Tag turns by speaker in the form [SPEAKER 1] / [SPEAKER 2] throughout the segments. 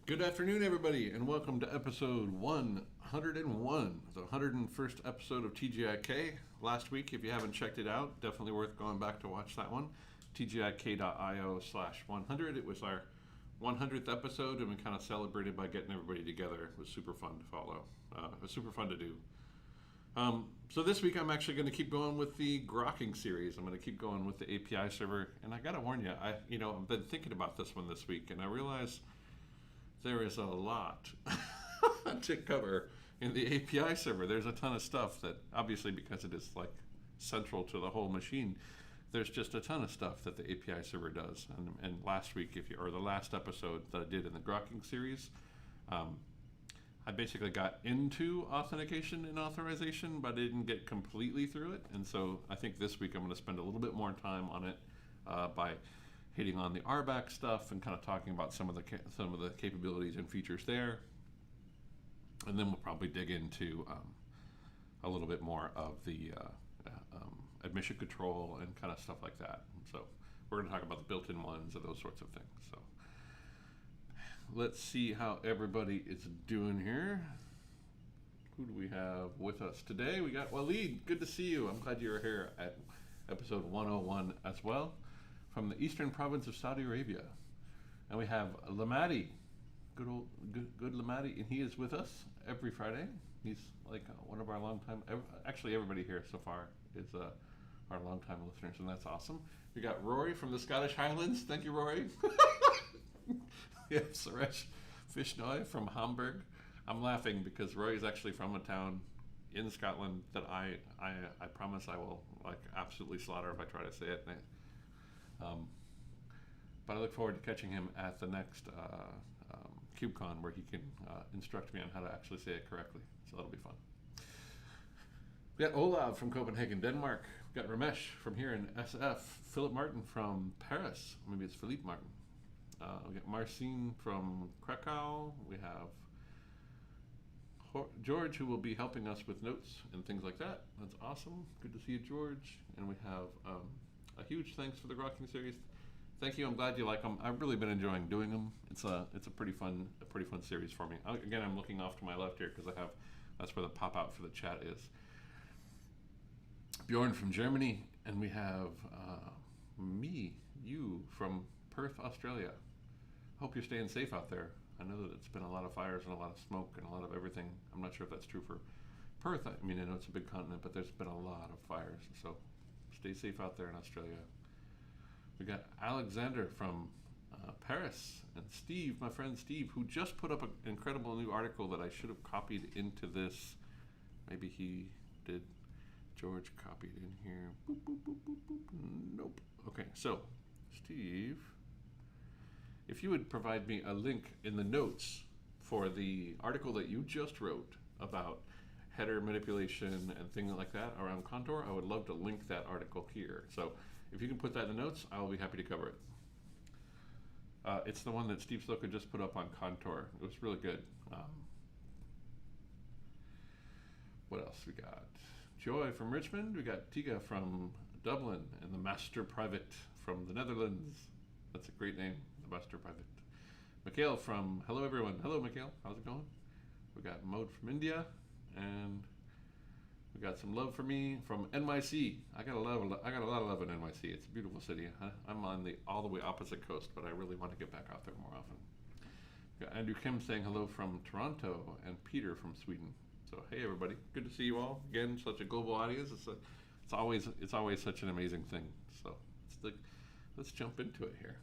[SPEAKER 1] Good afternoon, everybody, and welcome to episode 101, the 101st episode of TGIK. Last week, if you haven't checked it out, definitely worth going back to watch that one. TGIK.io/100. It was our 100th episode, and we kind of celebrated by getting everybody together. It was super fun to follow. It was super fun to do. So this week, I'm actually going to keep going with the Grokking series. I'm going to keep going with the API server, and I got to warn you, I've been thinking about this one this week, and I realized there is a lot to cover in the API server. There's a ton of stuff that, obviously, because it is like central to the whole machine, there's just a ton of stuff that the API server does. And last week, or the last episode that I did in the Grokking series, I basically got into authentication and authorization, but I didn't get completely through it. And so I think this week I'm going to spend a little bit more time on it by hitting on the RBAC stuff and kind of talking about some of the capabilities and features there, and then we'll probably dig into a little bit more of the admission control and kind of stuff like that. So we're going to talk about the built-in ones and those sorts of things. So let's see how everybody is doing here. Who do we have with us today? We got Waleed. Good to see you. I'm glad you're here at episode 101 as well, from the eastern province of Saudi Arabia. And we have Lamadi, good Lamadi, and he is with us every Friday. He's like one of our actually everybody here so far is our longtime listeners, and that's awesome. We got Rory from the Scottish Highlands. Thank you, Rory. We have Suresh Fishnoy from Hamburg. I'm laughing because Rory is actually from a town in Scotland that I promise I will like absolutely slaughter if I try to say it. But I look forward to catching him at the next KubeCon, where he can instruct me on how to actually say it correctly. So that'll be fun. We got Olav from Copenhagen, Denmark. We got Ramesh from here in SF. Philip Martin from Paris. Maybe it's Philippe Martin. We got Marcin from Krakow. We have George, who will be helping us with notes and things like that. That's awesome. Good to see you, George. And we have a huge thanks for the Grokking series. Thank you. I'm glad you like them. I've really been enjoying doing them. It's a pretty fun series for me. Again, I'm looking off to my left here because that's where the pop out for the chat is. Bjorn from Germany, and we have you from Perth, Australia. Hope you're staying safe out there. I know that it's been a lot of fires and a lot of smoke and a lot of everything. I'm not sure if that's true for Perth. I mean, I know it's a big continent, but there's been a lot of fires. So stay safe out there in Australia. We got Alexander from Paris, and Steve, my friend Steve, who just put up an incredible new article that I should have copied into this. Maybe he did. George copied in here. Boop, boop, boop, boop, boop. Nope. Okay, so Steve, if you would provide me a link in the notes for the article that you just wrote about header manipulation and things like that around Contour, I would love to link that article here. So if you can put that in the notes, I will be happy to cover it. It's the one that Steve Sloka just put up on Contour. It was really good. What else we got? Joy from Richmond. We got Tiga from Dublin, and the Master Private from the Netherlands. That's a great name, the Master Private. Mikhail from, hello everyone. Hello Mikhail, how's it going? We got Mode from India, and we got some love for me from NYC. I got a lot of love in NYC. It's a beautiful city. I'm on all the way opposite coast, but I really want to get back out there more often. We got Andrew Kim saying hello from Toronto, and Peter from Sweden. So hey everybody, good to see you all again. Such a global audience. It's always such an amazing thing. So let's jump into it here.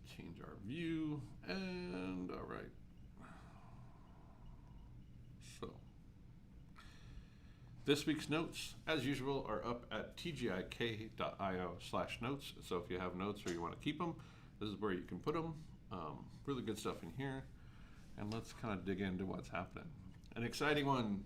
[SPEAKER 1] Let's change our view, and all right. So this week's notes, as usual, are up at tgik.io/notes. So if you have notes or you want to keep them, this is where you can put them. Really good stuff in here. And let's kind of dig into what's happening. An exciting one,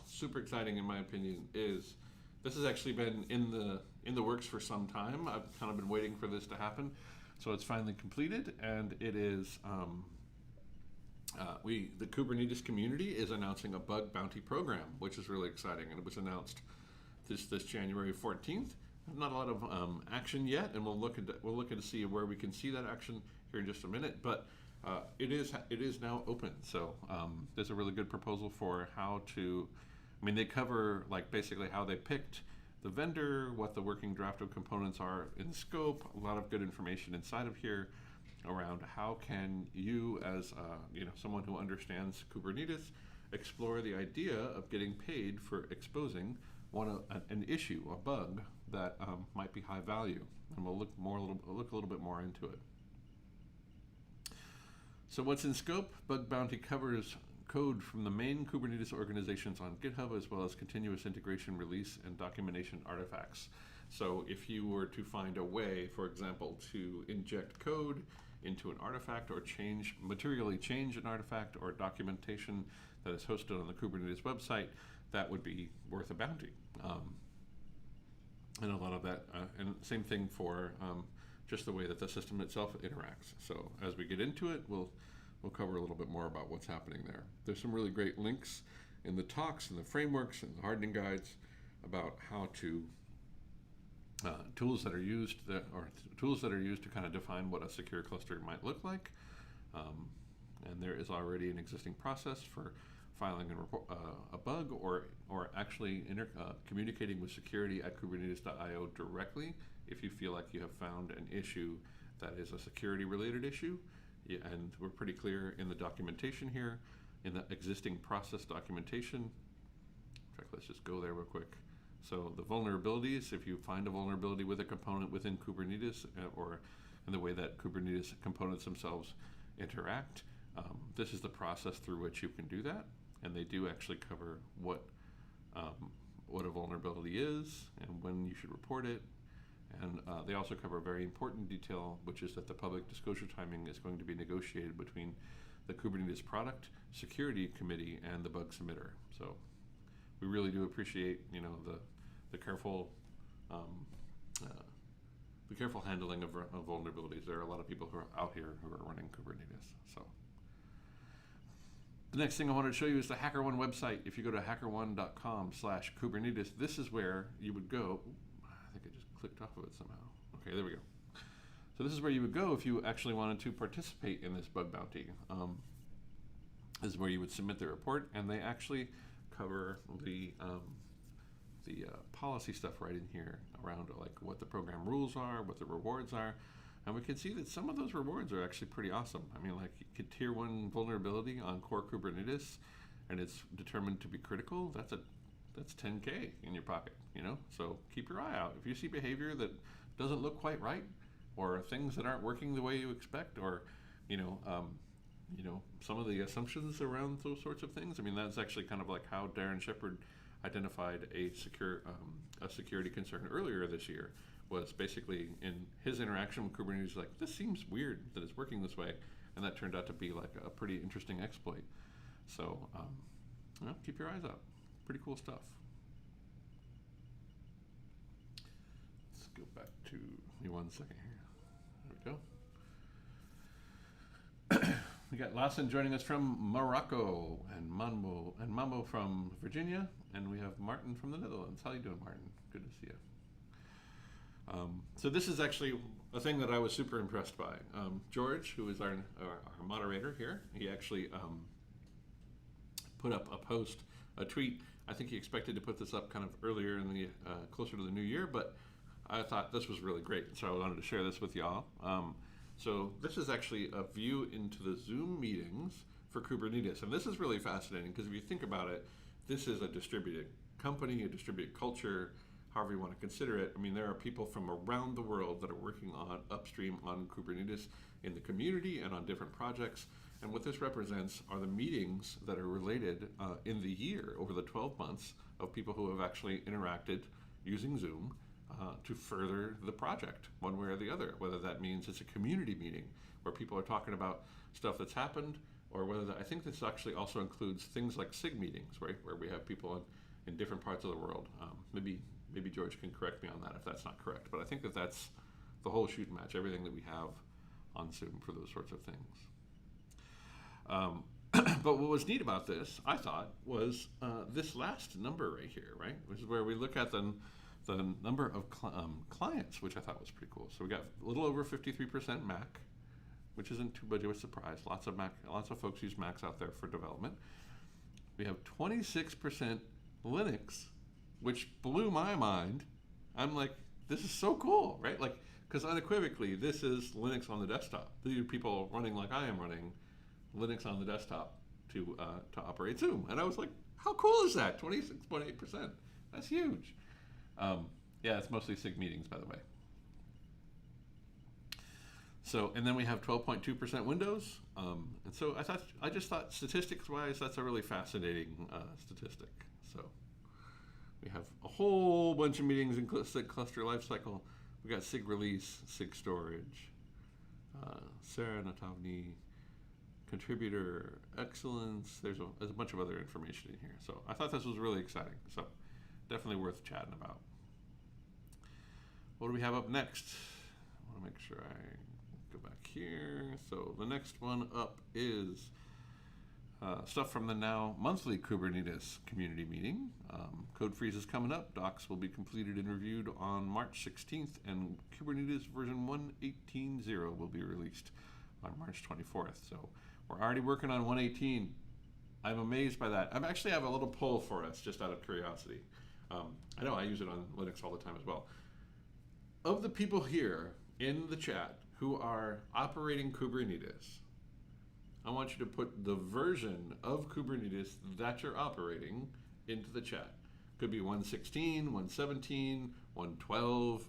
[SPEAKER 1] super exciting in my opinion, is this has actually been in the works for some time. I've kind of been waiting for this to happen. So it's finally completed, and it is the Kubernetes community is announcing a bug bounty program, which is really exciting, and it was announced this January 14th. Not a lot of action yet, and we'll look at to see where we can see that action here in just a minute. But it is now open. So there's a really good proposal for how to. I mean, they cover like basically how they picked the vendor, what the working draft of components are in scope. A lot of good information inside of here around how can you, as someone who understands Kubernetes, explore the idea of getting paid for exposing an issue, a bug that might be high value, and we'll look a little bit more into it. So what's in scope? Bug Bounty covers code from the main Kubernetes organizations on GitHub, as well as continuous integration, release, and documentation artifacts. So if you were to find a way, for example, to inject code into an artifact or materially change an artifact or documentation that is hosted on the Kubernetes website, that would be worth a bounty. And a lot of that, and same thing for just the way that the system itself interacts. So as we get into it, we'll cover a little bit more about what's happening there. There's some really great links in the talks and the frameworks and the hardening guides about how to tools that are used to kind of define what a secure cluster might look like. And there is already an existing process for filing a bug or actually communicating with security at kubernetes.io directly if you feel like you have found an issue that is a security related issue. Yeah, and we're pretty clear in the documentation here, in the existing process documentation. In fact, let's just go there real quick. So the vulnerabilities, if you find a vulnerability with a component within Kubernetes or in the way that Kubernetes components themselves interact, this is the process through which you can do that. And they do actually cover what a vulnerability is and when you should report it. And they also cover a very important detail, which is that the public disclosure timing is going to be negotiated between the Kubernetes product security committee and the bug submitter. So we really do appreciate, the careful handling of vulnerabilities. There are a lot of people who are out here who are running Kubernetes. So the next thing I wanted to show you is the HackerOne website. If you go to hackerone.com/Kubernetes, this is where you would go. I think I just clicked off of it somehow. Okay, there we go. So this is where you would go if you actually wanted to participate in this bug bounty. This is where you would submit the report, and they actually cover the policy stuff right in here around like what the program rules are, what the rewards are. And we can see that some of those rewards are actually pretty awesome. I mean, like tier 1 vulnerability on core Kubernetes, and it's determined to be critical. That's 10K in your pocket, So keep your eye out. If you see behavior that doesn't look quite right, or things that aren't working the way you expect, or some of the assumptions around those sorts of things. I mean, that's actually kind of like how Darren Shepard identified a security concern earlier this year. Was basically in his interaction with Kubernetes, like, this seems weird that it's working this way, and that turned out to be like a pretty interesting exploit. So, keep your eyes out. Pretty cool stuff. Let's go back to, give me 1 second here. There we go. We got Lawson joining us from Morocco, and Mambo from Virginia, and we have Martin from the Netherlands. How you doing, Martin? Good to see you. So this is actually a thing that I was super impressed by. George, who is our moderator here, he actually put up a tweet. I think he expected to put this up kind of earlier in the closer to the new year, but I thought this was really great, so I wanted to share this with y'all. So this is actually a view into the Zoom meetings for Kubernetes, and this is really fascinating because if you think about it, this is a distributed company, a distributed culture, however you want to consider it. I mean, there are people from around the world that are working on upstream on Kubernetes in the community and on different projects. And what this represents are the meetings that are related in the year, over the 12 months, of people who have actually interacted using Zoom to further the project one way or the other, whether that means it's a community meeting where people are talking about stuff that's happened, or whether I think this actually also includes things like SIG meetings, right, where we have people in different parts of the world. Maybe George can correct me on that if that's not correct, but I think that's the whole shoot and match, everything that we have on Zoom for those sorts of things. But what was neat about this, I thought, was this last number right here, right? Which is where we look at the the number of clients, which I thought was pretty cool. So we got a little over 53% Mac, which isn't too much of a surprise. Lots of folks use Macs out there for development. We have 26% Linux, which blew my mind. I'm like, this is so cool, right? Like, because unequivocally, this is Linux on the desktop. These are people running like I am running Linux on the desktop to operate Zoom. And I was like, how cool is that? 26.8%. That's huge. Yeah, it's mostly SIG meetings, by the way. So, and then we have 12.2% Windows. And so I just thought statistics-wise, that's a really fascinating statistic. So we have a whole bunch of meetings in SIG cluster lifecycle. We got SIG release, SIG storage, Sarah Natovny, contributor excellence. There's a bunch of other information in here. So I thought this was really exciting. So definitely worth chatting about. What do we have up next? I want to make sure I go back here. So the next one up is stuff from the now monthly Kubernetes community meeting. Code freeze is coming up. Docs will be completed and reviewed on March 16th, and Kubernetes version 1.18.0 will be released on March 24th. So we're already working on 1.18. I'm amazed by that. I actually have a little poll for us, just out of curiosity. I know I use it on Linux all the time as well. Of the people here in the chat who are operating Kubernetes, I want you to put the version of Kubernetes that you're operating into the chat. Could be 1.16, 1.17, 1.12.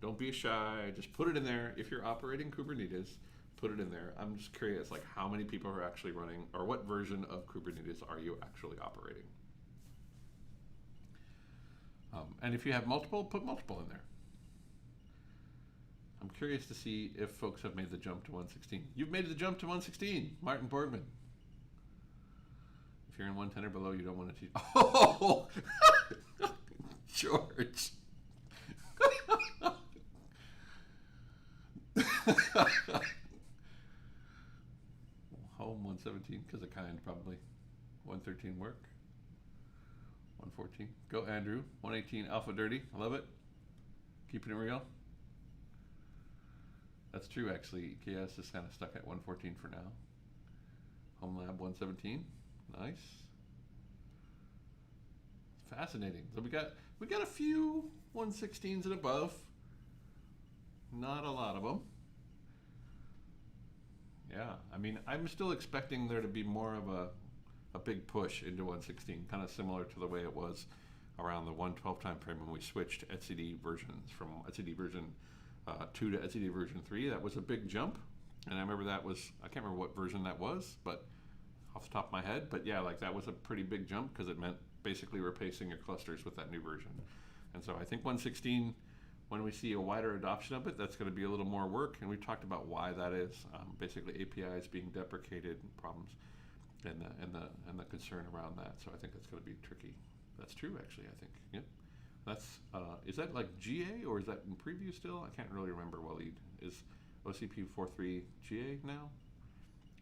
[SPEAKER 1] Don't be shy. Just put it in there. If you're operating Kubernetes, put it in there. I'm just curious, like, how many people are actually running, or what version of Kubernetes are you actually operating? And if you have multiple, put multiple in there. I'm curious to see if folks have made the jump to 1.16. You've made the jump to 1.16, Martin Borgman. If you're in 1.10 or below, you don't want to teach. Oh, George. Home 1.17 because of kind, probably. 1.13 work. 1.14. Go, Andrew. 1.18 alpha dirty. I love it. Keeping it real. That's true, actually. EKS is kind of stuck at 1.14 for now. Home Lab 1.17. Nice. Fascinating. So we got a few 1.16s and above. Not a lot of them. Yeah, I mean, I'm still expecting there to be more of a big push into 1.16, kind of similar to the way it was around the 1.12 time frame when we switched etcd versions from etcd version 2 to etcd version 3. That was a big jump, and I remember that was, I can't remember what version that was, but off the top of my head, but yeah, like that was a pretty big jump because it meant basically replacing your clusters with that new version. And so I think 1.16, when we see a wider adoption of it, that's going to be a little more work, and we've talked about why that is. Basically, APIs being deprecated, problems, and the concern around that. So I think that's going to be tricky. That's true, actually. I think. Yep. That's is that like GA or is that in preview still? I can't really remember. Waleed, is OCP 4.3 GA now?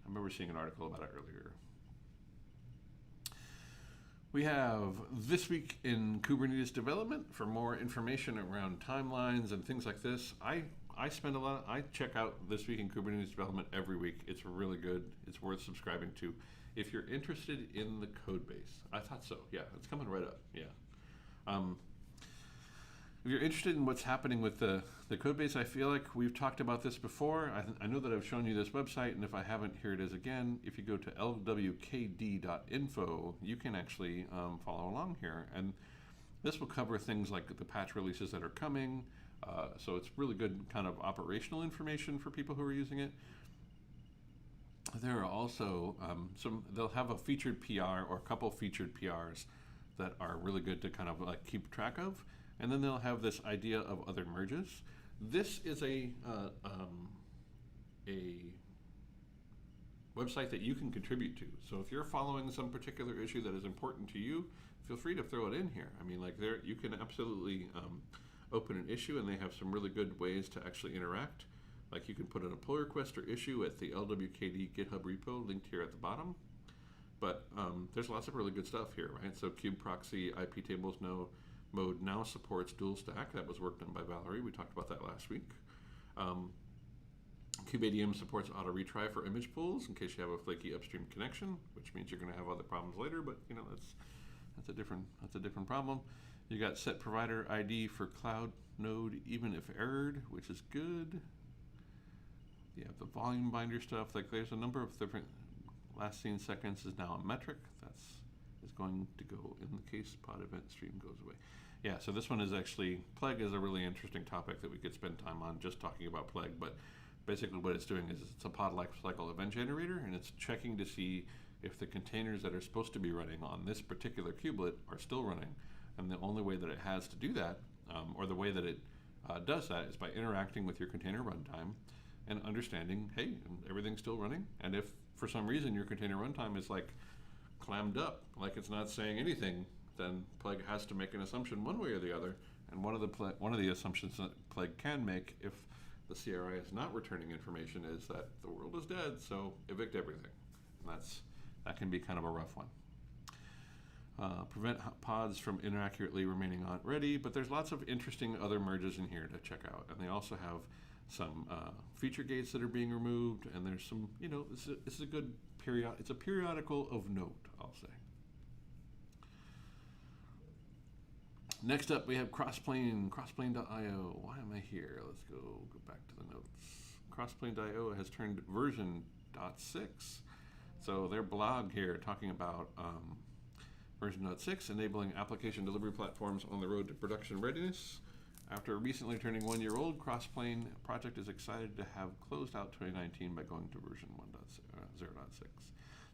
[SPEAKER 1] I remember seeing an article about it earlier. We have This Week in Kubernetes Development. For more information around timelines and things like this, I check out This Week in Kubernetes Development every week. It's really good. It's worth subscribing to. If you're interested in the code base, I thought so. Yeah, it's coming right up. Yeah. If you're interested in what's happening with the code base, I feel like we've talked about this before. I know that I've shown you this website, and if I haven't, here it is again. If you go to LWCD.info, you can actually follow along here. And this will cover things like the patch releases that are coming. So it's really good kind of operational information for people who are using it. There are also they'll have a featured PR or a couple featured PRs that are really good to kind of like keep track of. And then they'll have this idea of other merges. This is a website that you can contribute to. So if you're following some particular issue that is important to you, feel free to throw it in here. I mean, like there, you can absolutely open an issue, and they have some really good ways to actually interact. Like you can put in a pull request or issue at the LWKD GitHub repo linked here at the bottom. But there's lots of really good stuff here, right? So kube proxy, IP tables, no mode now supports dual stack. That was worked on by Valerie. We talked about that last week. KubeADM supports auto retry for image pools in case you have a flaky upstream connection, which means you're going to have other problems later. But that's a different problem. You got set provider ID for cloud node even if errored, which is good. You have the volume binder stuff. Like there's a number of different. Last seen seconds is now a metric. Is going to go in the case pod event stream goes away. Yeah, so this one is actually, Plague is a really interesting topic that we could spend time on just talking about Plague, but basically what it's doing is it's a pod lifecycle event generator, and it's checking to see if the containers that are supposed to be running on this particular kubelet are still running. And the only way that it has to do that, or the way that it does that, is by interacting with your container runtime and understanding, hey, everything's still running. And if for some reason your container runtime is like clammed up, like it's not saying anything, then Plague has to make an assumption one way or the other. And one of the assumptions that Plague can make if the CRI is not returning information is that the world is dead, so evict everything. And that can be kind of a rough one. Prevent pods from inaccurately remaining on ready, but there's lots of interesting other merges in here to check out. And they also have some feature gates that are being removed, and there's some, this is a good it's a periodical of note, I'll say. Next up, we have CrossPlane.io. Why am I here? Let's go back to the notes. CrossPlane.io has turned version .6. So their blog here talking about version .6, enabling application delivery platforms on the road to production readiness. After recently turning 1 year old, CrossPlane project is excited to have closed out 2019 by going to version 1.0.6.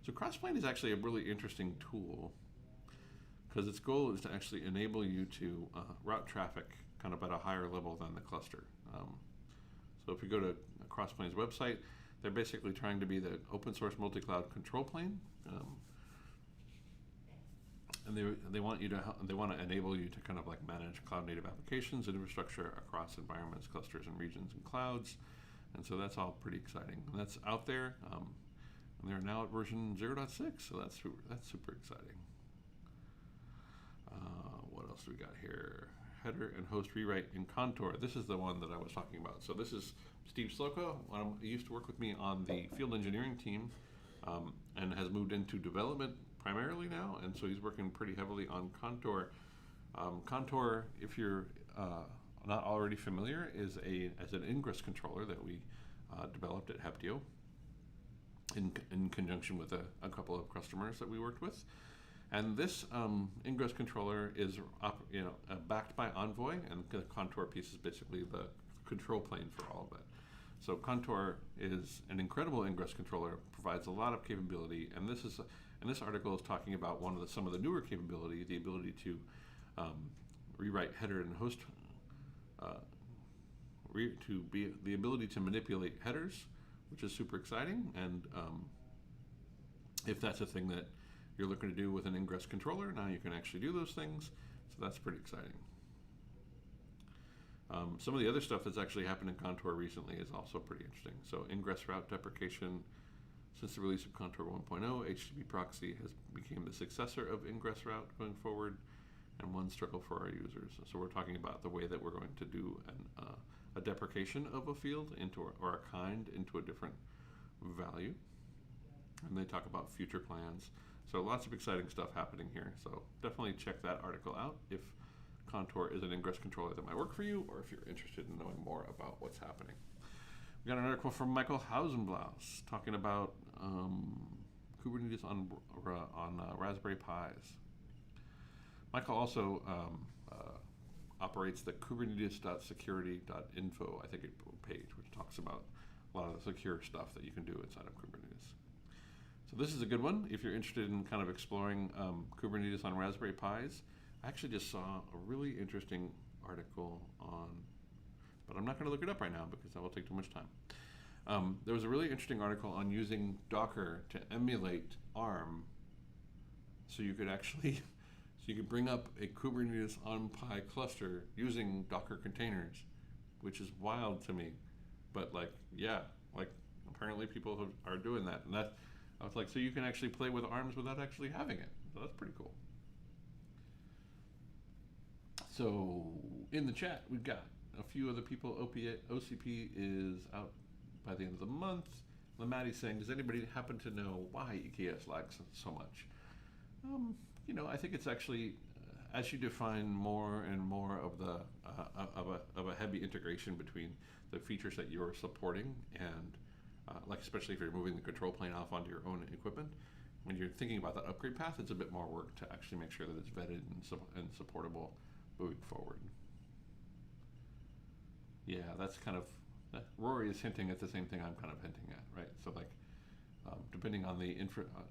[SPEAKER 1] So CrossPlane is actually a really interesting tool because its goal is to actually enable you to route traffic kind of at a higher level than the cluster. So if you go to CrossPlane's website, they're basically trying to be the open source multi-cloud control plane. And they want to enable you to kind of like manage cloud native applications and infrastructure across environments, clusters, and regions and clouds. And so that's all pretty exciting. And that's out there. And they're now at version 0.6, so that's super exciting. What else do we got here? Header and host rewrite in Contour. This is the one that I was talking about. So this is Steve Slocum. He used to work with me on the field engineering team and has moved into development primarily now, and so he's working pretty heavily on Contour. Contour, if you're not already familiar, is an Ingress controller that we developed at Heptio in conjunction with a couple of customers that we worked with. And this Ingress controller is backed by Envoy, and the Contour piece is basically the control plane for all of it. So Contour is an incredible Ingress controller, provides a lot of capability, and this article is talking about some of the newer capability, the ability to rewrite header and host, the ability to manipulate headers, which is super exciting. And if that's a thing that you're looking to do with an Ingress controller, now you can actually do those things. So that's pretty exciting. Some of the other stuff that's actually happened in Contour recently is also pretty interesting. So Ingress route deprecation. Since the release of Contour 1.0, HTTP proxy has become the successor of Ingress route going forward, and one struggle for our users. So we're talking about the way that we're going to do a deprecation of a field or a kind into a different value. And they talk about future plans. So lots of exciting stuff happening here. So definitely check that article out if Contour is an Ingress controller that might work for you, or if you're interested in knowing more about what's happening. We got an article from Michael Hausenblaus talking about Kubernetes on Raspberry Pis. Michael also operates the Kubernetes.security.info, I think, page, which talks about a lot of the secure stuff that you can do inside of Kubernetes. So this is a good one if you're interested in kind of exploring Kubernetes on Raspberry Pis. I actually just saw a really interesting article on, but I'm not going to look it up right now because that will take too much time. There was a really interesting article on using Docker to emulate ARM, so you could actually, bring up a Kubernetes on Pi cluster using Docker containers, which is wild to me. But apparently people are doing that, and I was like, so you can actually play with ARMs without actually having it. So that's pretty cool. So in the chat, we've got a few other people. OCP is out by the end of the month. Lamati's saying, does anybody happen to know why EKS lags so much? You know, I think it's actually as you define more and more of the of a heavy integration between the features that you're supporting and like especially if you're moving the control plane off onto your own equipment, when you're thinking about that upgrade path, it's a bit more work to actually make sure that it's vetted and supportable moving forward. Yeah, that's kind of Rory is hinting at the same thing I'm kind of hinting at, right? So like. Depending on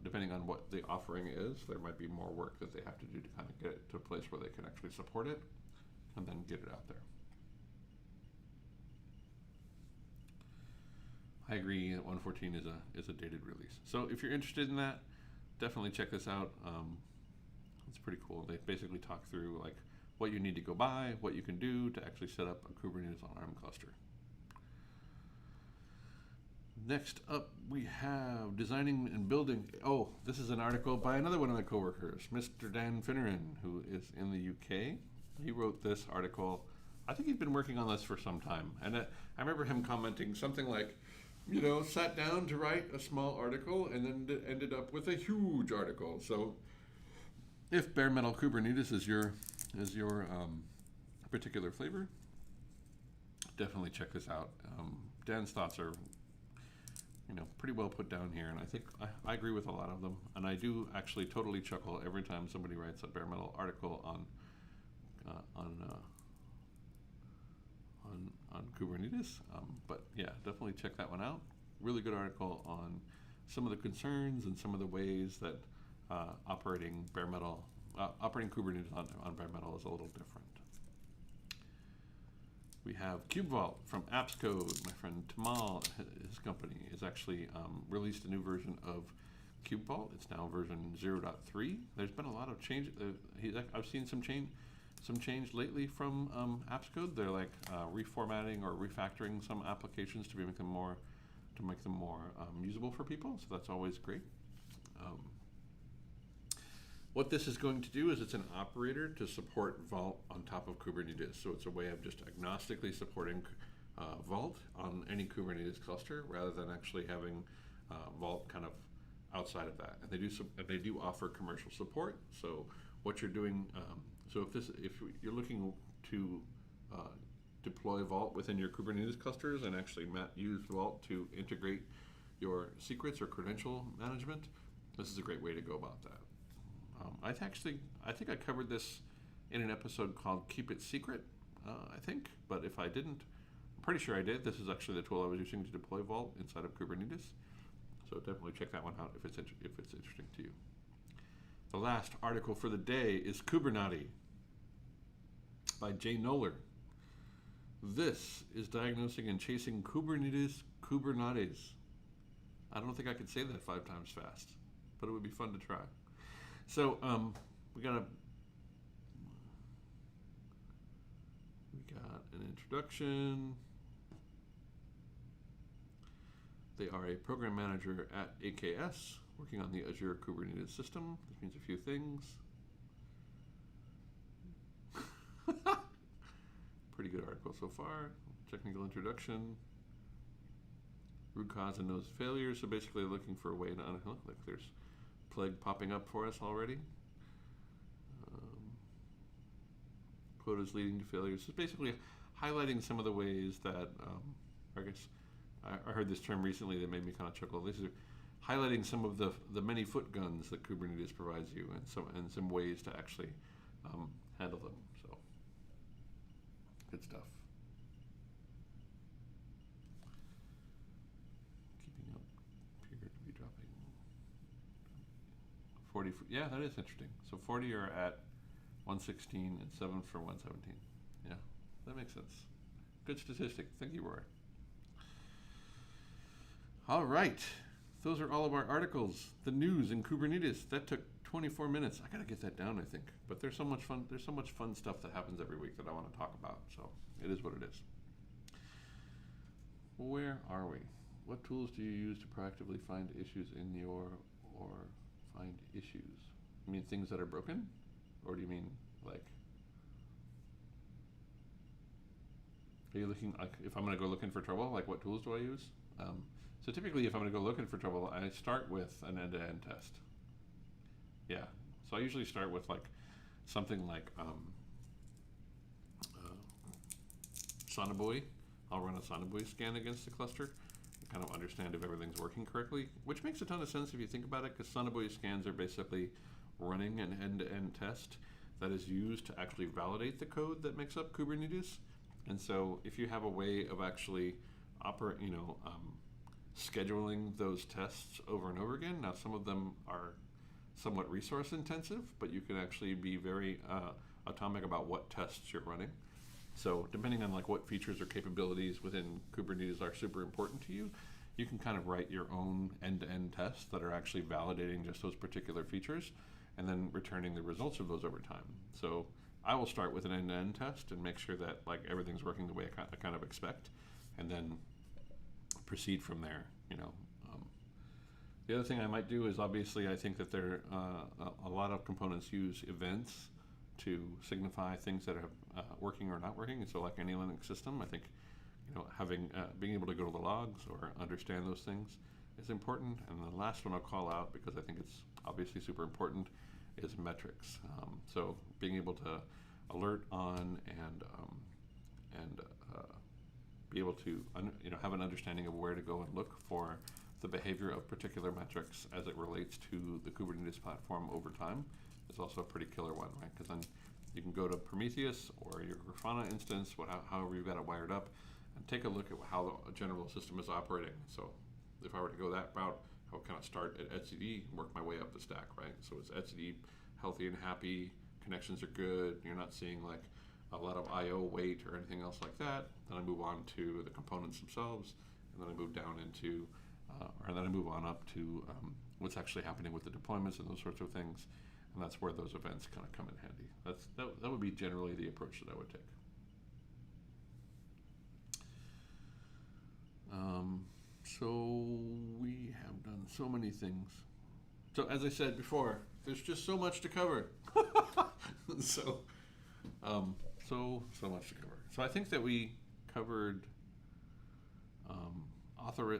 [SPEAKER 1] depending on what the offering is, there might be more work that they have to do to kind of get it to a place where they can actually support it, and then get it out there. I agree that 114 is a dated release. So if you're interested in that, definitely check this out. It's pretty cool. They basically talk through like what you need to go buy, what you can do to actually set up a Kubernetes on ARM cluster. Next up, we have designing and building. Oh, this is an article by another one of my coworkers, Mr. Dan Finneran, who is in the UK. He wrote this article. I think he's been working on this for some time. And I remember him commenting something like, you know, sat down to write a small article and then ended up with a huge article. So if bare metal Kubernetes is your particular flavor, definitely check this out. Dan's thoughts are pretty well put down here, and I think I agree with a lot of them. And I do actually totally chuckle every time somebody writes a bare metal article on Kubernetes. But yeah, definitely check that one out. Really good article on some of the concerns and some of the ways that operating Kubernetes on bare metal is a little different. We have Cueball from Apps Code. My friend Tamal, his company, has actually released a new version of Cueball. It's now version 0.3. There's been a lot of change. I've seen some change lately from Apps Code. They're like reformatting or refactoring some applications to make them more usable for people. So that's always great. What this is going to do is it's an operator to support Vault on top of Kubernetes. So it's a way of just agnostically supporting Vault on any Kubernetes cluster rather than actually having Vault kind of outside of that. And they do offer commercial support. So what you're doing, so if you're looking to deploy Vault within your Kubernetes clusters and actually use Vault to integrate your secrets or credential management, this is a great way to go about that. I think I covered this in an episode called Keep It Secret, I think, but if I didn't, I'm pretty sure I did. This is actually the tool I was using to deploy Vault inside of Kubernetes. So definitely check that one out if it's interesting to you. The last article for the day is Coober Naughty by Jay Noller. This is diagnosing and chasing Kubernetes Coober Naughties. I don't think I could say that 5 times fast, but it would be fun to try. So we got an introduction. They are a program manager at AKS, working on the Azure Kubernetes system. This means a few things. Pretty good article so far. Technical introduction. Root cause and knows failures. So basically looking for a way to unhook. Like there's plague popping up for us already. Quotas leading to failures. So basically highlighting some of the ways that, I guess, I heard this term recently that made me kind of chuckle. This is highlighting some of the many foot guns that Kubernetes provides you and some ways to actually handle them. So, good stuff. Keeping up appear to be dropping. 40, yeah, that is interesting. So 40 are at 116 and 7 for 117. Yeah, that makes sense. Good statistic. Thank you, Roy. All right. Those are all of our articles. The news in Kubernetes. That took 24 minutes. I got to get that down, I think. But there's so much fun. There's so much fun stuff that happens every week that I want to talk about. So it is what it is. Where are we? What tools do you use to proactively find issues in your or find issues? You mean things that are broken? Or do you mean like Are you looking, like, if I'm going to go looking for trouble, like what tools do I use? So typically, if I'm going to go looking for trouble, I start with an end-to-end test. Yeah, so I usually start with like something like Sonobuoy. I'll run a Sonobuoy scan against the cluster and kind of understand if everything's working correctly, which makes a ton of sense if you think about it, because Sonobuoy scans are basically running an end-to-end test that is used to actually validate the code that makes up Kubernetes. And so if you have a way of actually scheduling those tests over and over again, now some of them are somewhat resource intensive, but you can actually be very atomic about what tests you're running. So depending on like what features or capabilities within Kubernetes are super important to you, you can kind of write your own end-to-end tests that are actually validating just those particular features and then returning the results of those over time. So I will start with an end-to-end test and make sure that like everything's working the way I kind of expect, and then proceed from there. The other thing I might do is, obviously, I think that there a lot of components use events to signify things that are working or not working. And so, like any Linux system, I think having being able to go to the logs or understand those things is important. And the last one I'll call out, because I think it's obviously super important, is metrics. So being able to alert on and be able to have an understanding of where to go and look for the behavior of particular metrics as it relates to the Kubernetes platform over time is also a pretty killer one, right? Because then you can go to Prometheus or your Grafana instance, however you've got it wired up, and take a look at how the general system is operating. So if I were to go that route, I would kind of start at etcd and work my way up the stack, right? So it's etcd healthy and happy, connections are good, you're not seeing like a lot of I/O weight or anything else like that. Then I move on to the components themselves, and then I move down into, or then I move on up to what's actually happening with the deployments and those sorts of things, and that's where those events kind of come in handy. That would be generally the approach that I would take. So we have done so many things. So as I said before, there's just so much to cover. So much to cover. So I think that we covered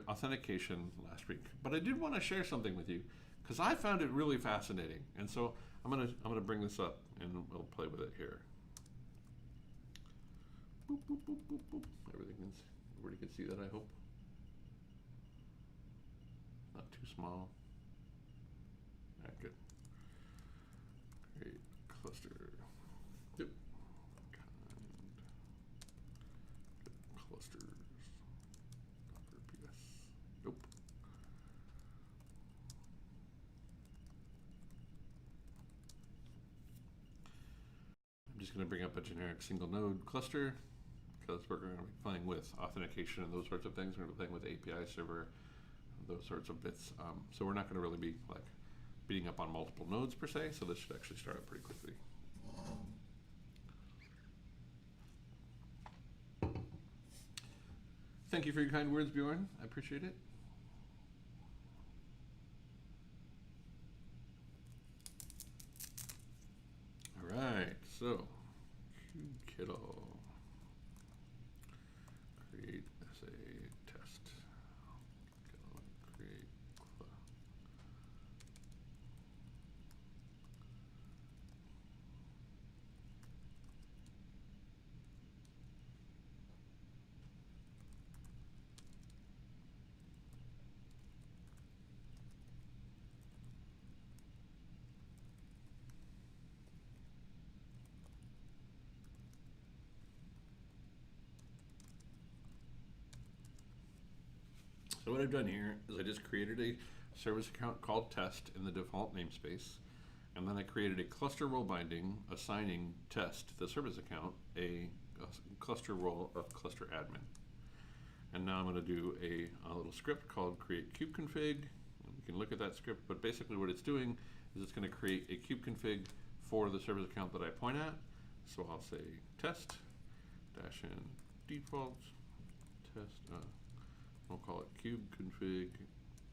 [SPEAKER 1] authentication last week, but I did want to share something with you because I found it really fascinating, and so I'm gonna bring this up and we'll play with it here. Boop, boop, boop, boop, boop. Everybody can see that, I hope. Not too small. All right, good. Create cluster. Yep. Clusters. Docker PS. Nope. I'm just going to bring up a generic single node cluster because we're going to be playing with authentication and those sorts of things. We're going to be playing with the API server, those sorts of bits. So we're not going to really be like beating up on multiple nodes per se. So this should actually start up pretty quickly. Thank you for your kind words, Bjorn. I appreciate it. All right, so kubectl create as a test. Create So what I've done here is I just created a service account called test in the default namespace, and then I created a cluster role binding assigning test to the service account a cluster role of cluster admin. And now I'm going to do a little script called create kubeconfig. And you can look at that script, but basically what it's doing is it's going to create a kubeconfig for the service account that I point at. So I'll say test -n default test. We'll call it kubeconfig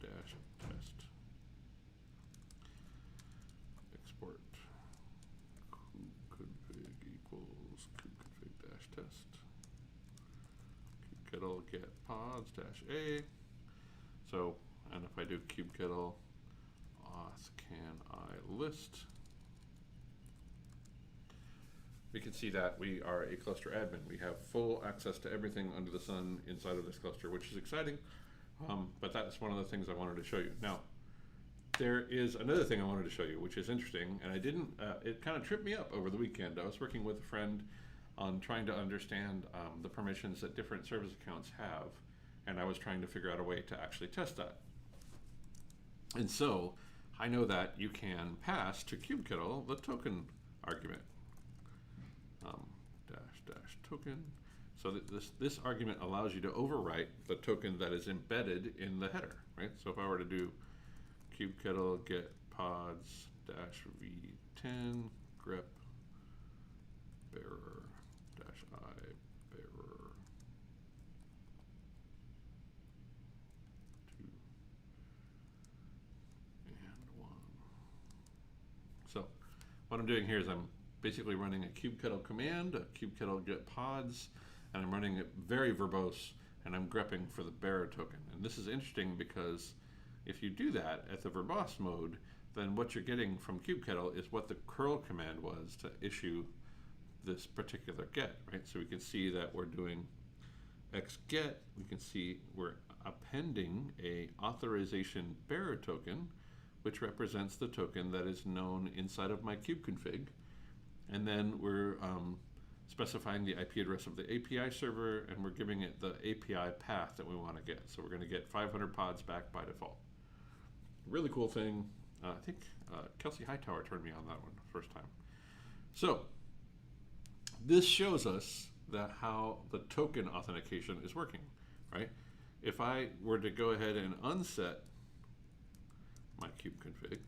[SPEAKER 1] -test. Export kubeconfig equals kubeconfig -test. pods-a. So, and if I do kubectl auth can I list, we can see that we are a cluster admin. We have full access to everything under the sun inside of this cluster, which is exciting. But that's one of the things I wanted to show you. Now, there is another thing I wanted to show you, which is interesting, and I didn't, it kind of tripped me up over the weekend. I was working with a friend on trying to understand the permissions that different service accounts have, and I was trying to figure out a way to actually test that. And so, I know that you can pass to kubectl the token argument. Dash token. So that this argument allows you to overwrite the token that is embedded in the header, right? So if I were to do kubectl get pods dash v10 grep bearer dash I bearer 2 and 1. So what I'm doing here is I'm basically running a kubectl command, a kubectl get pods, and I'm running it very verbose, and I'm grepping for the bearer token. And this is interesting because if you do that at the verbose mode, then what you're getting from kubectl is what the curl command was to issue this particular get, right? So we can see that we're doing xget. We can see we're appending a authorization bearer token, which represents the token that is known inside of my kubeconfig. And then we're specifying the IP address of the API server, and we're giving it the API path that we want to get. So we're going to get 500 pods back by default. Really cool thing. I think Kelsey Hightower turned me on that one first time. So this shows us that how the token authentication is working, right? If I were to go ahead and unset my kubeconfig,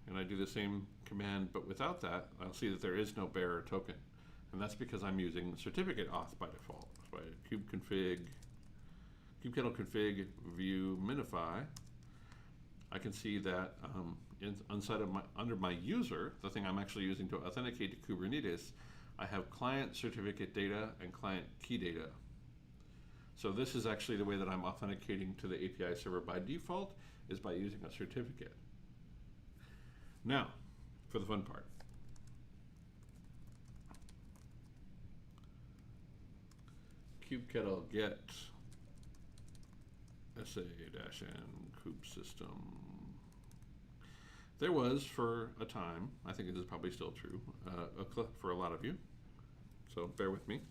[SPEAKER 1] and I do the same command, but without that, I'll see that there is no bearer token. And that's because I'm using certificate auth by default. So I kubectl config view minify. I can see that under my user, the thing I'm actually using to authenticate to Kubernetes, I have client certificate data and client key data. So this is actually the way that I'm authenticating to the API server by default, is by using a certificate. Now, for the fun part. Kubectl get sa-n kube system. There was, for a time, I think it is probably still true, for a lot of you, so bear with me.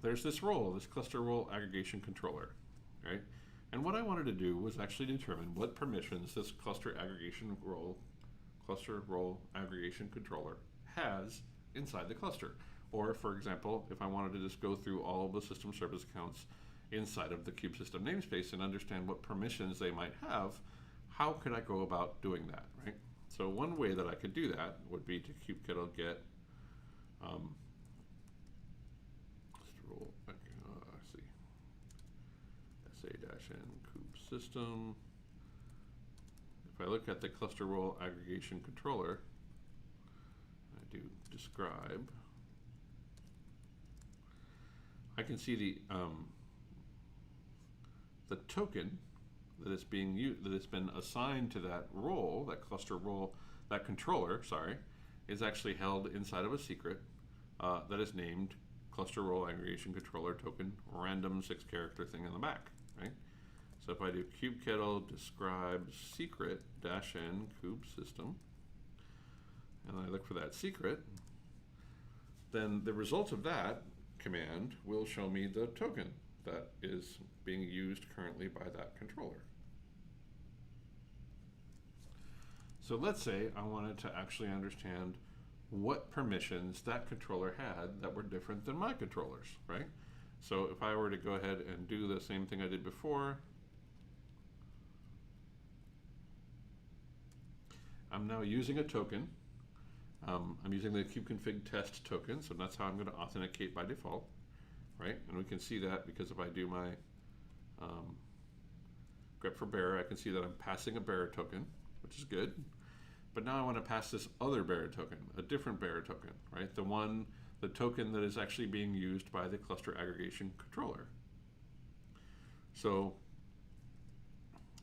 [SPEAKER 1] There's this role, this cluster role aggregation controller, right? And what I wanted to do was actually determine what permissions this cluster role aggregation controller has inside the cluster. Or, for example, if I wanted to just go through all of the system service accounts inside of the kube system namespace and understand what permissions they might have, how could I go about doing that, right? So one way that I could do that would be to kubectl get sa-n kube system. If I look at the cluster role aggregation controller, I do describe, I can see the token that is being used, that has been assigned to that role, that cluster role, that controller, sorry, is actually held inside of a secret that is named cluster role aggregation controller token random 6-character thing in the back, right? So if I do kubectl describe secret -n kube system, and I look for that secret, then the result of that command will show me the token that is being used currently by that controller. So let's say I wanted to actually understand what permissions that controller had that were different than my controllers, right? So if I were to go ahead and do the same thing I did before, I'm now using a token. I'm using the kubeconfig test token, so that's how I'm going to authenticate by default, right? And we can see that because if I do my grep for bearer, I can see that I'm passing a bearer token, which is good. But now I want to pass this other bearer token, a different bearer token, right? The token that is actually being used by the cluster aggregation controller. So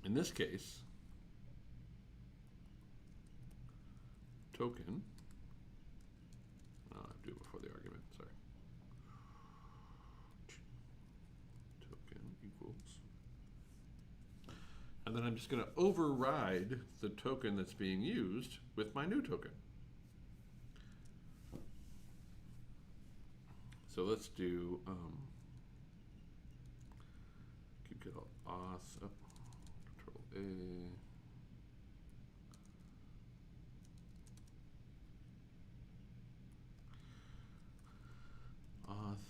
[SPEAKER 1] in this case, token, I have to do it before the argument, sorry. Token equals, and then I'm just going to override the token that's being used with my new token. So let's do kubectl auth, Control A. Auth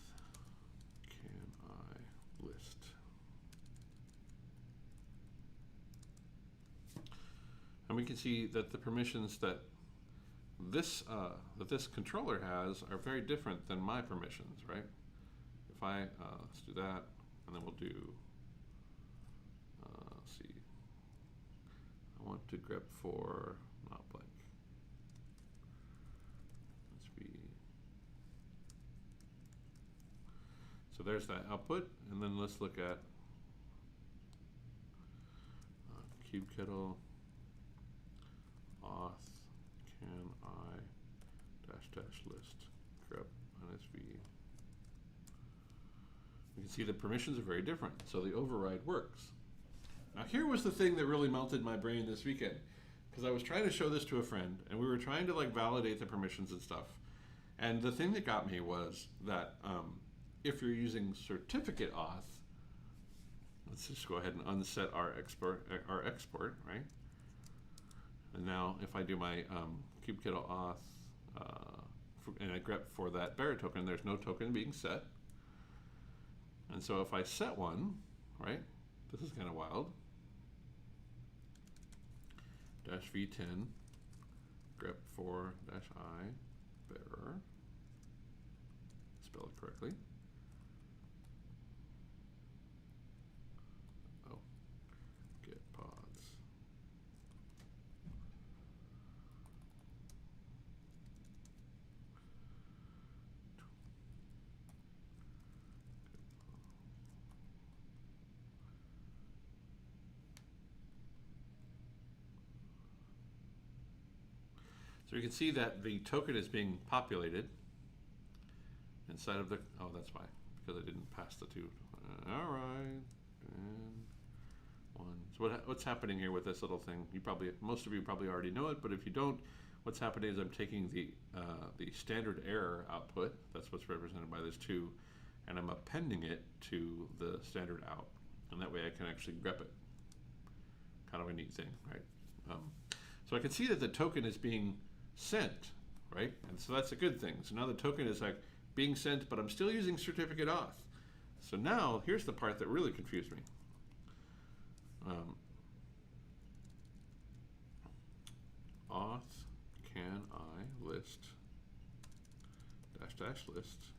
[SPEAKER 1] can I list. And we can see that the permissions that this controller has are very different than my permissions, right? If I let's do that, and then we'll do. Let's see. I want to grep for not blank. Let's be. So there's that output, and then let's look at kubectl auth can I dash list grep -v. We can see the permissions are very different, so the override works. Now here was the thing that really melted my brain this weekend, because I was trying to show this to a friend, and we were trying to like validate the permissions and stuff. And the thing that got me was that if you're using certificate auth, let's just go ahead and unset our export, right? And now if I do my kubectl auth and I grep for that bearer token, there's no token being set. And so if I set one, right, this is kind of wild, -v10 grep for -I bearer, spell it correctly. Oh, get pods. So you can see that the token is being populated inside of the, oh, that's why, because I didn't pass the two. All right, and one. So what's happening here with this little thing? Most of you probably already know it, but if you don't, what's happening is I'm taking the standard error output, that's what's represented by this 2, and I'm appending it to the standard out, and that way I can actually grep it. Kind of a neat thing, right? So I can see that the token is being sent, right? And so that's a good thing. So now the token is like being sent, but I'm still using certificate auth. So now here's the part that really confused me. Auth can I list -- list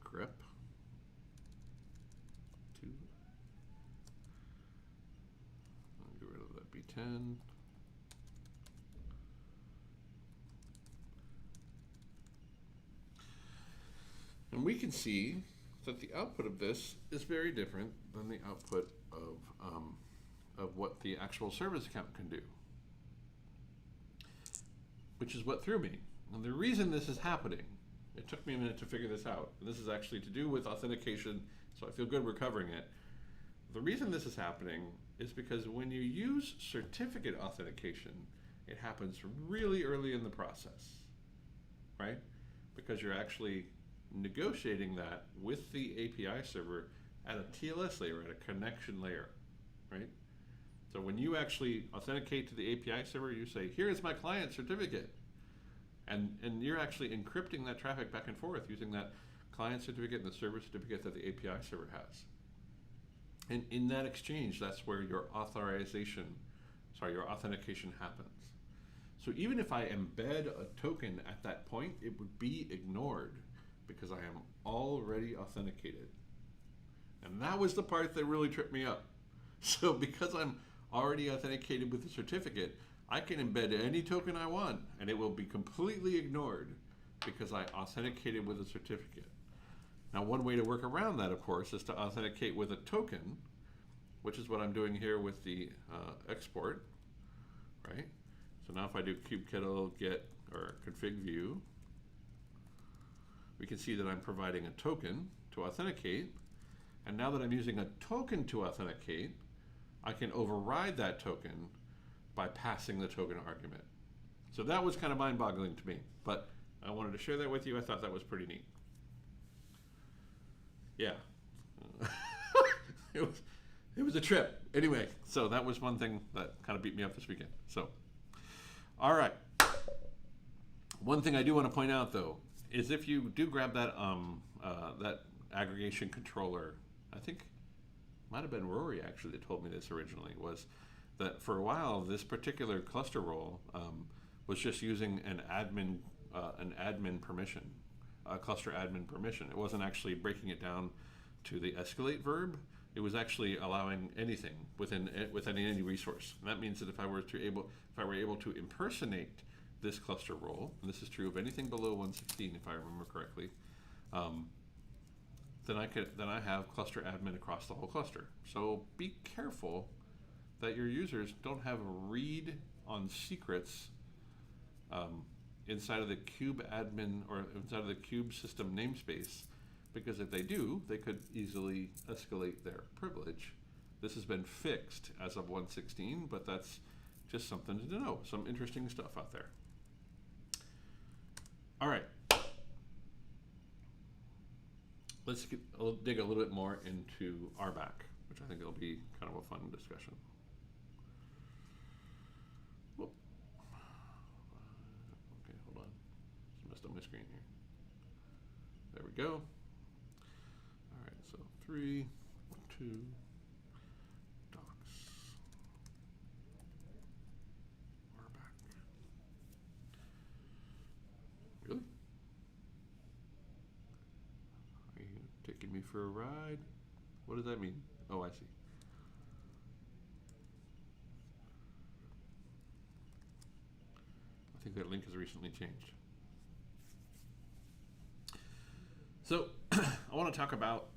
[SPEAKER 1] grep to, I'll get rid of that B10. And we can see that the output of this is very different than the output of what the actual service account can do, which is what threw me. And the reason this is happening, it took me a minute to figure this out. And this is actually to do with authentication, so I feel good we're covering it. The reason this is happening is because when you use certificate authentication, it happens really early in the process, right? Because you're actually negotiating that with the API server at a TLS layer, at a connection layer, right? So when you actually authenticate to the API server, you say, here's my client certificate. And you're actually encrypting that traffic back and forth using that client certificate and the server certificate that the API server has. And in that exchange, that's where your authentication happens. So even if I embed a token at that point, it would be ignored because I am already authenticated. And that was the part that really tripped me up. So because I'm already authenticated with the certificate, I can embed any token I want and it will be completely ignored because I authenticated with a certificate. Now, one way to work around that, of course, is to authenticate with a token, which is what I'm doing here with the export, right? So now if I do kubectl get or config view, we can see that I'm providing a token to authenticate. And now that I'm using a token to authenticate, I can override that token by passing the token argument. So that was kind of mind-boggling to me, but I wanted to share that with you. I thought that was pretty neat. Yeah. It was a trip. Anyway, so that was one thing that kind of beat me up this weekend. So, all right. One thing I do want to point out, though, is if you do grab that that aggregation controller, I think might have been Rory actually that told me this originally, was that for a while this particular cluster role was just using an admin permission, a cluster admin permission. It wasn't actually breaking it down to the escalate verb. It was actually allowing anything within any resource. And that means that if I were able to impersonate this cluster role, and this is true of anything below 116 if I remember correctly, then I have cluster admin across the whole cluster. So be careful that your users don't have read on secrets inside of the cube admin or inside of the cube system namespace, because if they do, they could easily escalate their privilege. This has been fixed as of 116, but that's just something to know. Some interesting stuff out there. All right. Let's dig a little bit more into RBAC, which I think will be kind of a fun discussion. Whoop. Okay, hold on. Just messed up my screen here. There we go. All right, so 3, 2, docs, RBAC. Really? Are you taking me for a ride? What does that mean? Oh, I see. I think that link has recently changed. So I want to talk about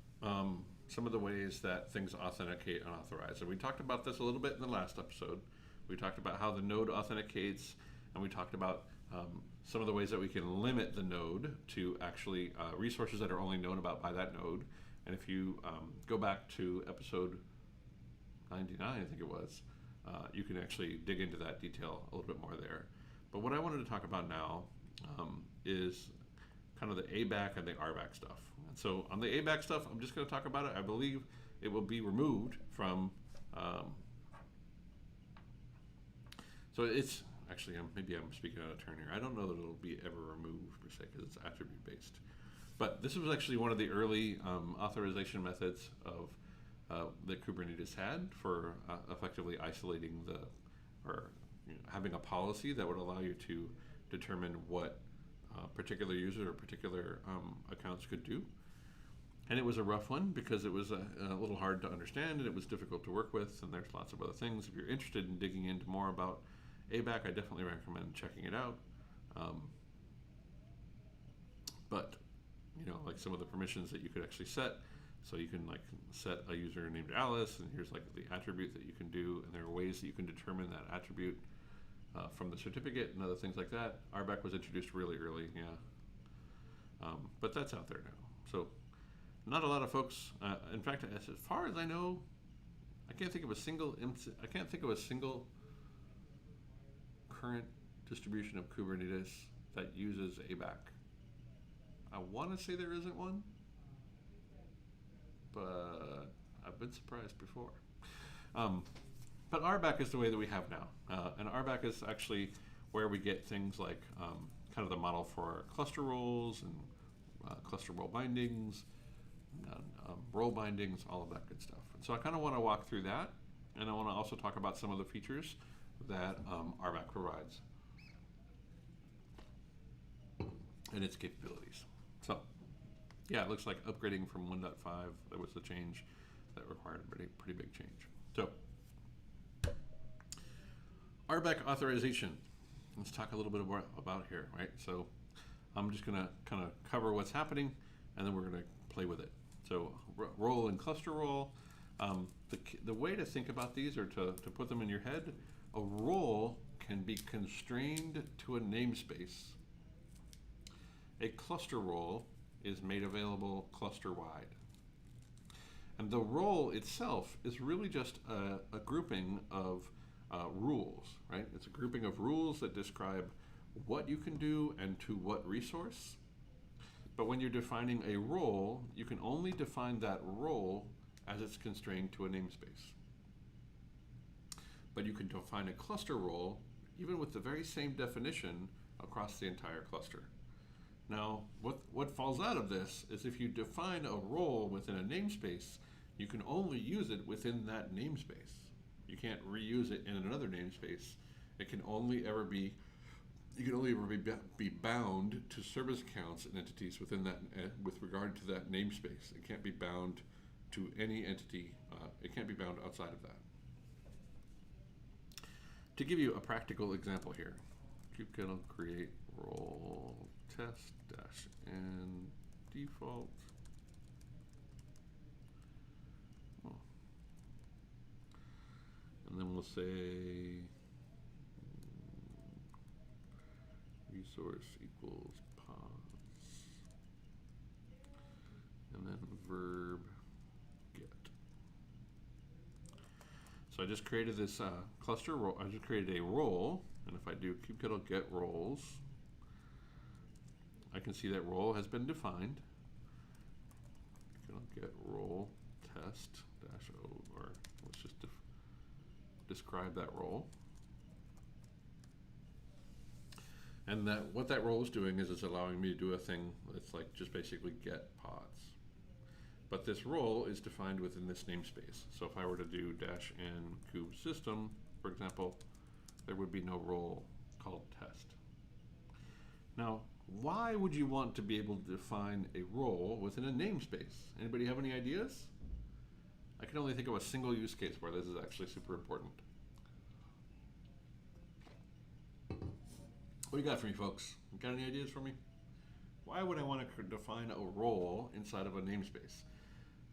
[SPEAKER 1] some of the ways that things authenticate unauthorized. And we talked about this a little bit in the last episode. We talked about how the node authenticates, and we talked about some of the ways that we can limit the node to actually resources that are only known about by that node. And if you go back to episode 99, I think it was, you can actually dig into that detail a little bit more there. But what I wanted to talk about now is kind of the ABAC and the RBAC stuff. And so on the ABAC stuff, I'm just going to talk about it. I believe it will be removed from, so it's, actually, maybe I'm speaking out of turn here. I don't know that it'll be ever removed per se because it's attribute based. But this was actually one of the early authorization methods of that Kubernetes had for effectively isolating or having a policy that would allow you to determine what particular user or particular accounts could do. And it was a rough one because it was a little hard to understand and it was difficult to work with, and there's lots of other things. If you're interested in digging into more about ABAC, I definitely recommend checking it out. But like some of the permissions that you could actually set. So you can set a user named Alice, and here's the attribute that you can do, and there are ways that you can determine that attribute from the certificate and other things like that. RBAC was introduced really early, yeah. But that's out there now. So not a lot of folks, in fact, as far as I know, I can't think of a single current distribution of Kubernetes that uses ABAC. I want to say there isn't one, but I've been surprised before. But RBAC is the way that we have now. And RBAC is actually where we get things like kind of the model for cluster roles and cluster role bindings, and, role bindings, all of that good stuff. And so I kind of want to walk through that, and I want to also talk about some of the features that RBAC provides and its capabilities. So, yeah, it looks like upgrading from 1.5, that was the change that required a pretty big change. So, RBAC authorization. Let's talk a little bit more about here, right? So, I'm just going to kind of cover what's happening, and then we're going to play with it. So role and cluster role. The way to think about these, or to put them in your head, a role can be constrained to a namespace. A cluster role is made available cluster-wide. And the role itself is really just a grouping of rules, right? It's a grouping of rules that describe what you can do and to what resource. But when you're defining a role, you can only define that role as it's constrained to a namespace. But you can define a cluster role even with the very same definition across the entire cluster. Now, what falls out of this is if you define a role within a namespace, you can only use it within that namespace. You can't reuse it in another namespace. It can only ever be, you can only ever be bound to service accounts and entities within that, with regard to that namespace. It can't be bound to any entity. It can't be bound outside of that. To give you a practical example here, kubectl create role test -n default. Oh. And then we'll say resource equals pos, and then verb get. So I just created this cluster role. I just created a role, and if I do kubectl get roles, I can see that role has been defined. Kubectl get role test -o, or let's just describe that role. And what that role is doing is it's allowing me to do a thing that's like just basically get pods. But this role is defined within this namespace. So if I were to do -n kube system, for example, there would be no role called test. Now, why would you want to be able to define a role within a namespace? Anybody have any ideas? I can only think of a single use case where this is actually super important. What do you got for me, folks? You got any ideas for me? Why would I want to define a role inside of a namespace?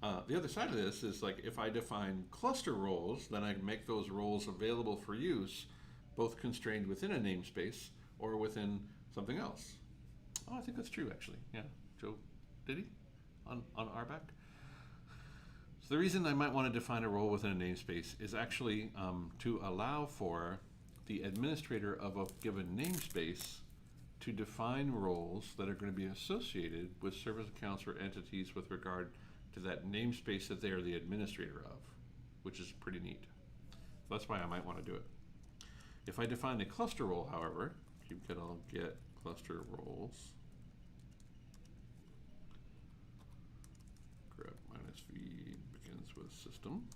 [SPEAKER 1] The other side of this is, like, if I define cluster roles, then I make those roles available for use, both constrained within a namespace or within something else. Oh, I think that's true, actually. Yeah, Joe, did he? On RBAC? So the reason I might want to define a role within a namespace is actually to allow for the administrator of a given namespace to define roles that are going to be associated with service accounts or entities with regard to that namespace that they are the administrator of, which is pretty neat. So that's why I might want to do it. If I define a cluster role, however, kubectl get cluster roles, grep -v begins with system.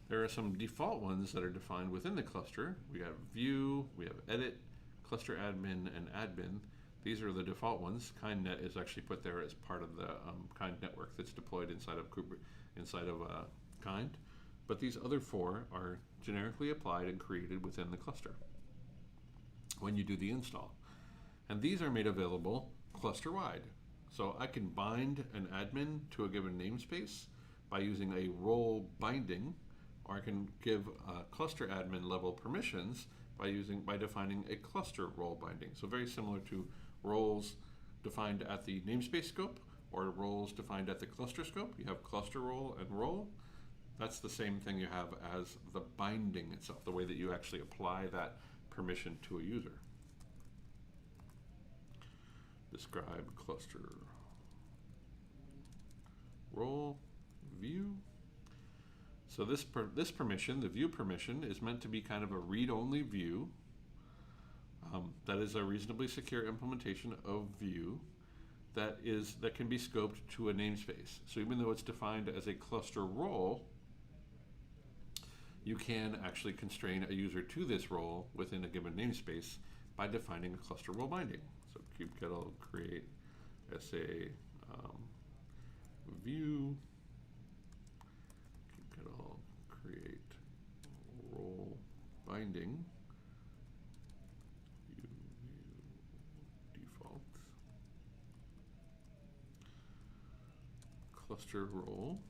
[SPEAKER 1] There are some default ones that are defined within the cluster. We have view, we have edit, cluster admin, and admin. These are the default ones. KindNet is actually put there as part of the Kind network that's deployed inside of Kind. But these other four are generically applied and created within the cluster when you do the install. And these are made available cluster-wide. So I can bind an admin to a given namespace by using a role binding, or I can give cluster admin level permissions by defining a cluster role binding. So very similar to roles defined at the namespace scope or roles defined at the cluster scope. You have cluster role and role. That's the same thing you have as the binding itself, the way that you actually apply that permission to a user. Describe cluster role view. So this permission, the view permission, is meant to be kind of a read-only view. That is a reasonably secure implementation of view that can be scoped to a namespace. So even though it's defined as a cluster role, you can actually constrain a user to this role within a given namespace by defining a cluster role binding. So kubectl create sa view, kubectl create role binding, view default. cluster role.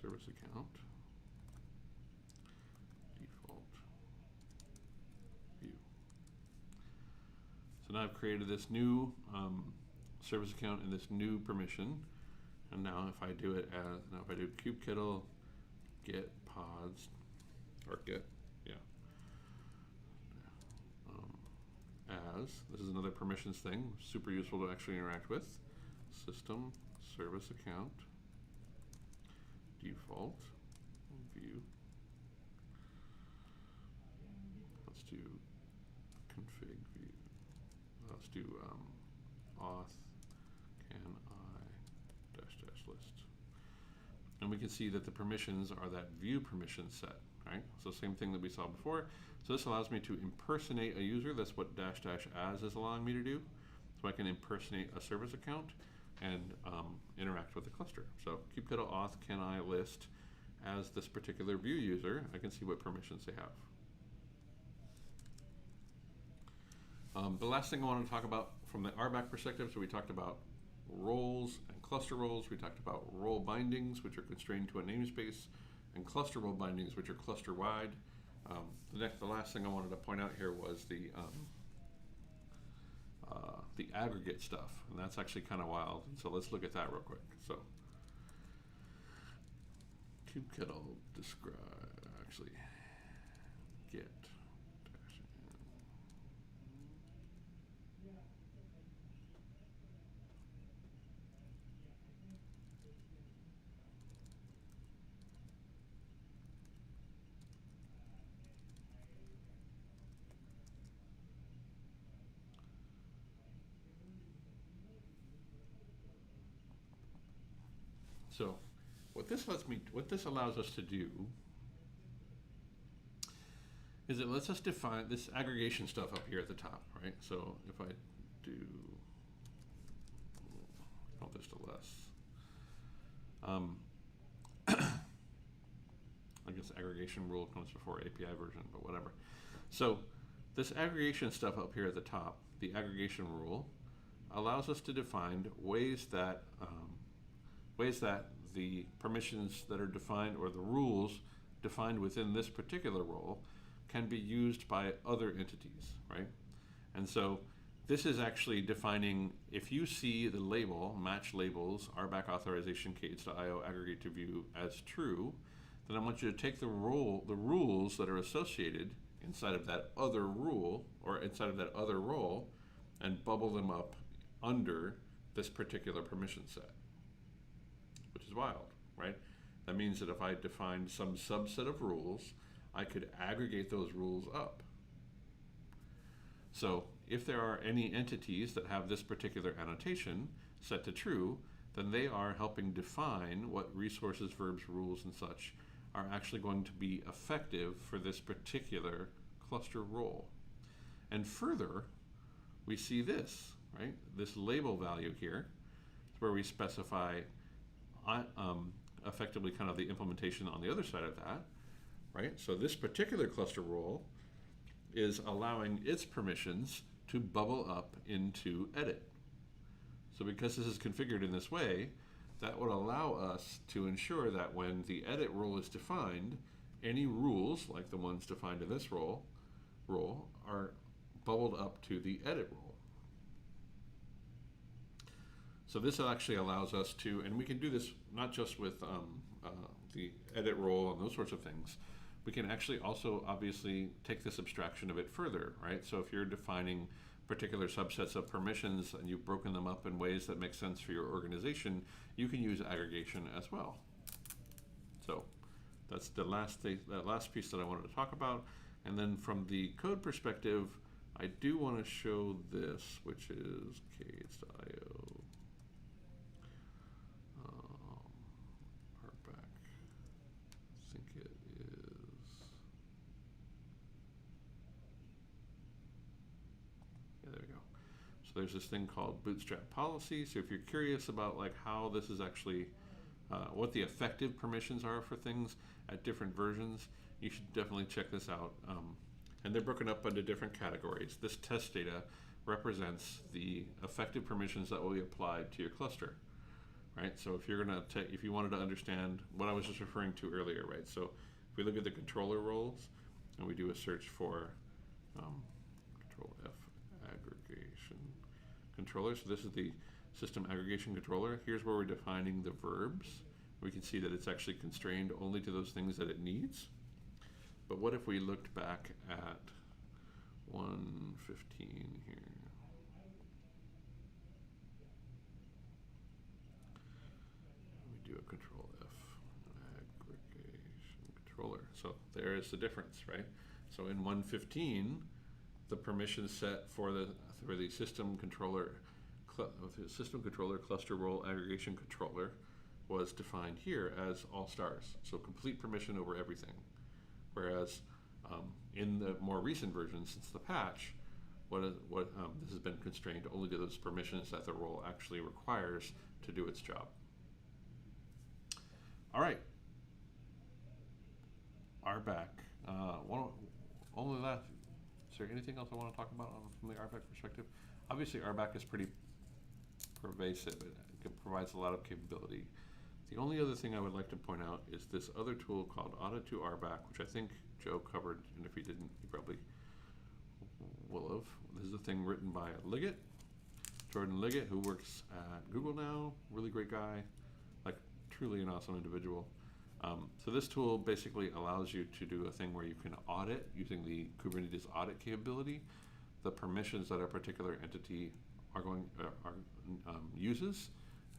[SPEAKER 1] Service account. Default view. So now I've created this new service account and this new permission. And now if I do it as, now if I do kubectl get pods, or get, as, this is another permissions thing, super useful to actually interact with. System service account default view. Let's do config view. Let's do auth can I dash list. And we can see that the permissions are that view permission set, right? So same thing that we saw before. So this allows me to impersonate a user. That's what dash as is allowing me to do. So I can impersonate a service account and interact with the cluster. So kubectl auth can I list as this particular view user. I can see what permissions they have. The last thing I want to talk about from the RBAC perspective, so we talked about roles and cluster roles. We talked about role bindings, which are constrained to a namespace, and cluster role bindings, which are cluster-wide. The last thing I wanted to point out here was the aggregate stuff, and that's actually kind of wild. So let's look at that real quick. So kubectl describe, actually get dash n. So what this allows us to do is it lets us define this aggregation stuff up here at the top, right? So if I do, I'll just a less, I guess aggregation rule comes before API version, but whatever. So this aggregation stuff up here at the top, the aggregation rule, allows us to define ways that the permissions that are defined, or the rules defined within this particular role, can be used by other entities, right? And so this is actually defining, if you see the label, match labels, RBAC authorization cades.io aggregate to view as true, then I want you to take the rules that are associated inside of that other rule, or inside of that other role, and bubble them up under this particular permission set, which is wild, right? That means that if I defined some subset of rules, I could aggregate those rules up. So if there are any entities that have this particular annotation set to true, then they are helping define what resources, verbs, rules, and such are actually going to be effective for this particular cluster role. And further, we see this, right? This label value here, where we specify effectively kind of the implementation on the other side of that, right? So this particular cluster role is allowing its permissions to bubble up into edit. So because this is configured in this way, that would allow us to ensure that when the edit role is defined, any rules, like the ones defined in this role are bubbled up to the edit role. So this actually allows us to, and we can do this not just with the edit role and those sorts of things, we can actually also obviously take this abstraction a bit further, right? So if you're defining particular subsets of permissions and you've broken them up in ways that make sense for your organization, you can use aggregation as well. So that's the last piece that I wanted to talk about. And then from the code perspective, I do want to show this, which is cades.io. There's this thing called Bootstrap Policy. So if you're curious about like how this is actually, what the effective permissions are for things at different versions, you should definitely check this out. and they're broken up into different categories. This test data represents the effective permissions that will be applied to your cluster, right? So if you're gonna if you wanted to understand what I was just referring to earlier, right? So if we look at the controller roles and we do a search for Control F, aggregation controller. So this is the system aggregation controller. Here's where we're defining the verbs. We can see that it's actually constrained only to those things that it needs. But what if we looked back at 115 here? We do a Control F, aggregation controller. So there is the difference, right? So in 115, the permission set for the system controller cluster role aggregation controller was defined here as all stars. So complete permission over everything. Whereas in the more recent versions, since the patch, this has been constrained only to those permissions that the role actually requires to do its job. All right. RBAC. Only that. Is there anything else I want to talk about from the RBAC perspective? Obviously, RBAC is pretty pervasive. It provides a lot of capability. The only other thing I would like to point out is this other tool called Audit to RBAC, which I think Joe covered, and if he didn't, he probably will have. This is a thing written by Liggett, Jordan Liggett, who works at Google now. Really great guy, like truly an awesome individual. So this tool basically allows you to do a thing where you can audit using the Kubernetes audit capability the permissions that a particular entity uses,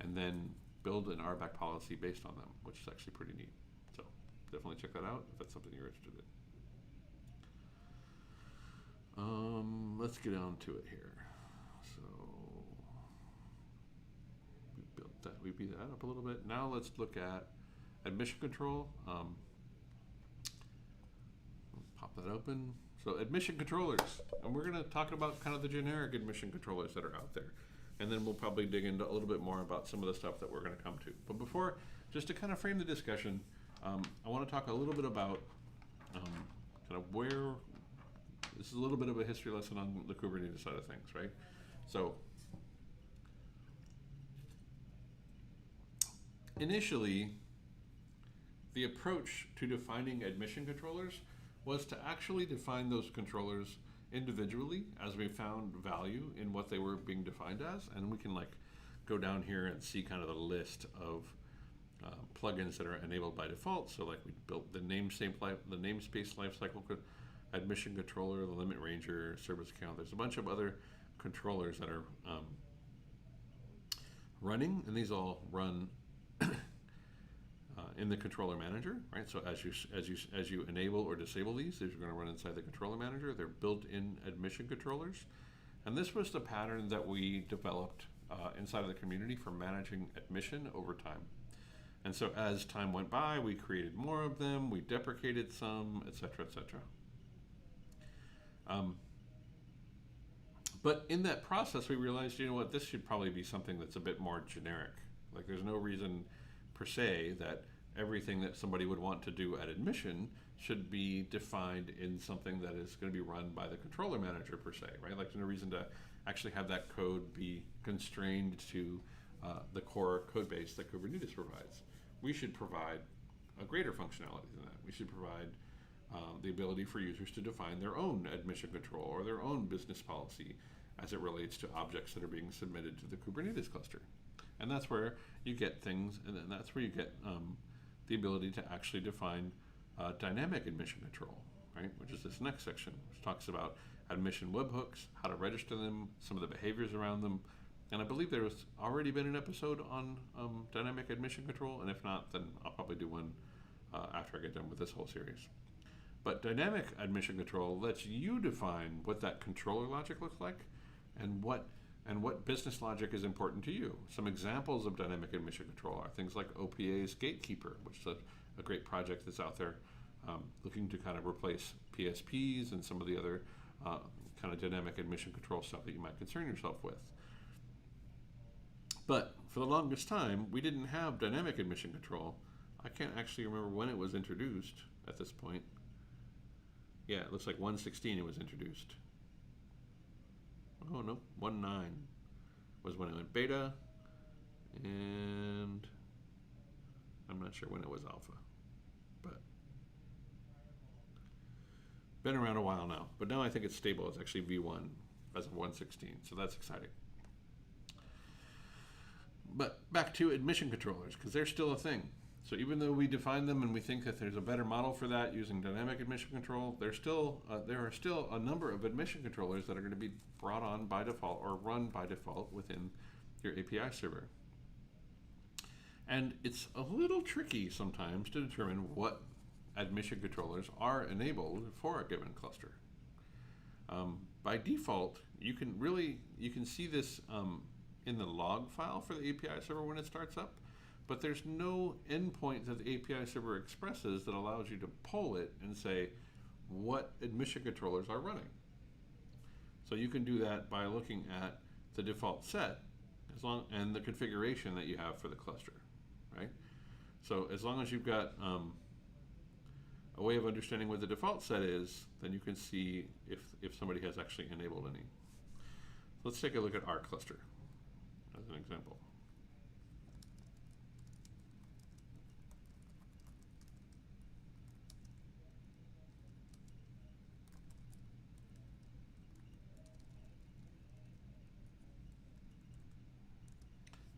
[SPEAKER 1] and then build an RBAC policy based on them, which is actually pretty neat. So definitely check that out if that's something you're interested in. Let's get on to it here. So we beat that up a little bit. Now let's look at admission control. Pop that open. So admission controllers, and we're going to talk about kind of the generic admission controllers that are out there. And then we'll probably dig into a little bit more about some of the stuff that we're going to come to. But before, just to kind of frame the discussion, I want to talk a little bit about kind of where, this is a little bit of a history lesson on the Kubernetes side of things, right? So initially, the approach to defining admission controllers was to actually define those controllers individually as we found value in what they were being defined as, and we can like go down here and see kind of the list of plugins that are enabled by default. So like we built the namespace lifecycle admission controller, the limit ranger, service account. There's a bunch of other controllers that are running, and these all run in the controller manager, right? So as you enable or disable these are going to run inside the controller manager. They're built-in admission controllers, and this was the pattern that we developed inside of the community for managing admission over time. And so as time went by, we created more of them, we deprecated some, etc., etc. But in that process, we realized, you know what, this should probably be something that's a bit more generic. Like there's no reason per se that everything that somebody would want to do at admission should be defined in something that is going to be run by the controller manager per se, right? Like there's no reason to actually have that code be constrained to the core code base that Kubernetes provides. We should provide a greater functionality than that. We should provide the ability for users to define their own admission control or their own business policy as it relates to objects that are being submitted to the Kubernetes cluster. And that's where you get things, and then that's where you get the ability to actually define dynamic admission control, right? Which is this next section, which talks about admission webhooks, how to register them, some of the behaviors around them. And I believe there has already been an episode on dynamic admission control, and if not, then I'll probably do one after I get done with this whole series. But dynamic admission control lets you define what that controller logic looks like and what business logic is important to you. Some examples of dynamic admission control are things like OPA's Gatekeeper, which is a great project that's out there looking to kind of replace PSPs and some of the other kind of dynamic admission control stuff that you might concern yourself with. But for the longest time, we didn't have dynamic admission control. I can't actually remember when it was introduced at this point. Yeah, it looks like 1.16 it was introduced. Oh no, 1.9 was when it went beta, and I'm not sure when it was alpha, but been around a while now. But now I think it's stable. It's actually V1 as of 1.16, so that's exciting. But back to admission controllers, because they're still a thing. So even though we define them and we think that there's a better model for that using dynamic admission control, there are still a number of admission controllers that are going to be brought on by default or run by default within your API server. And it's a little tricky sometimes to determine what admission controllers are enabled for a given cluster. By default, you can see this in the log file for the API server when it starts up, but there's no endpoint that the API server expresses that allows you to poll it and say what admission controllers are running. So you can do that by looking at the default set and the configuration that you have for the cluster, right? So as long as you've got a way of understanding what the default set is, then you can see if somebody has actually enabled any. Let's take a look at our cluster as an example.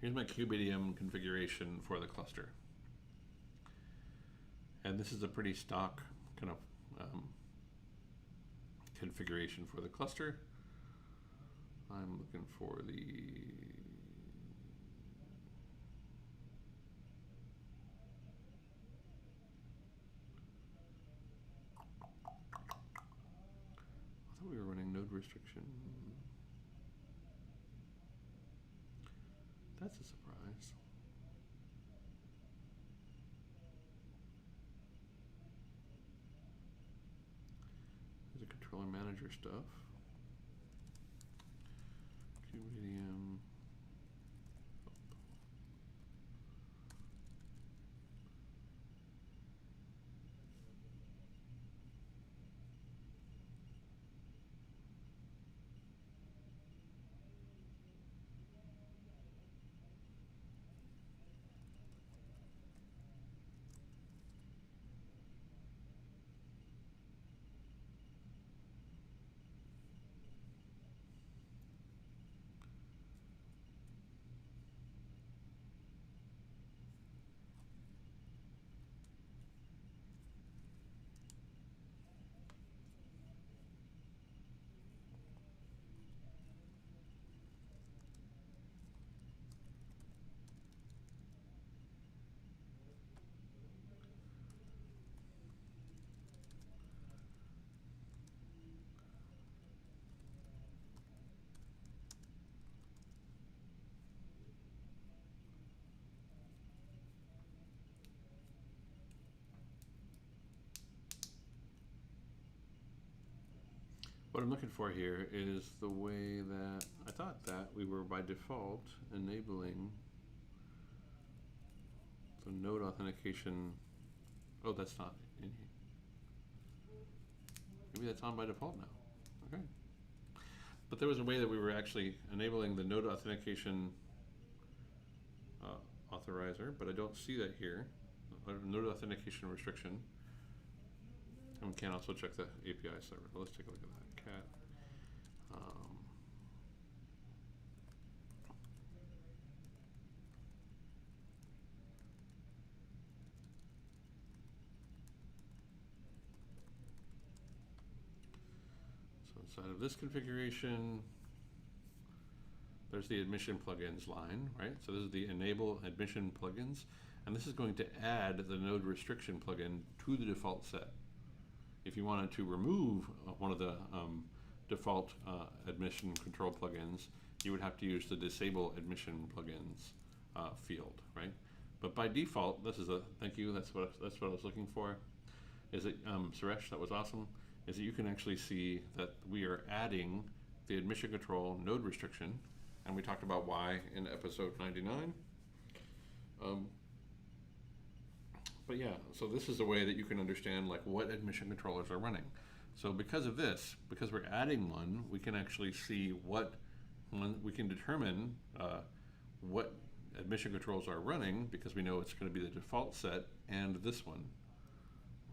[SPEAKER 1] Here's my KubeADM configuration for the cluster. And this is a pretty stock kind of configuration for the cluster. I'm looking for the I thought we were running node restriction. That's a surprise. There's the controller manager stuff. KubeADM. What I'm looking for here is the way that I thought that we were by default enabling the node authentication. Oh, that's not in here. Maybe that's on by default now. Okay. But there was a way that we were actually enabling the node authentication authorizer, but I don't see that here. Node authentication restriction. And we can also check the API server. Let's take a look at that. Cat. So inside of this configuration, there's the admission plugins line, right? So this is the enable admission plugins, and this is going to add the node restriction plugin to the default set. If you wanted to remove one of the default admission control plugins, you would have to use the disable admission plugins field, right? But by default, this is a thank you. That's what I was looking for. Is it Suresh? That was awesome. Is that you can actually see that we are adding the admission control node restriction, and we talked about why in episode 99. But yeah, so this is a way that you can understand like what admission controllers are running. So because of this, because we're adding one, we can actually see what one, we can determine what admission controls are running, because we know it's going to be the default set and this one,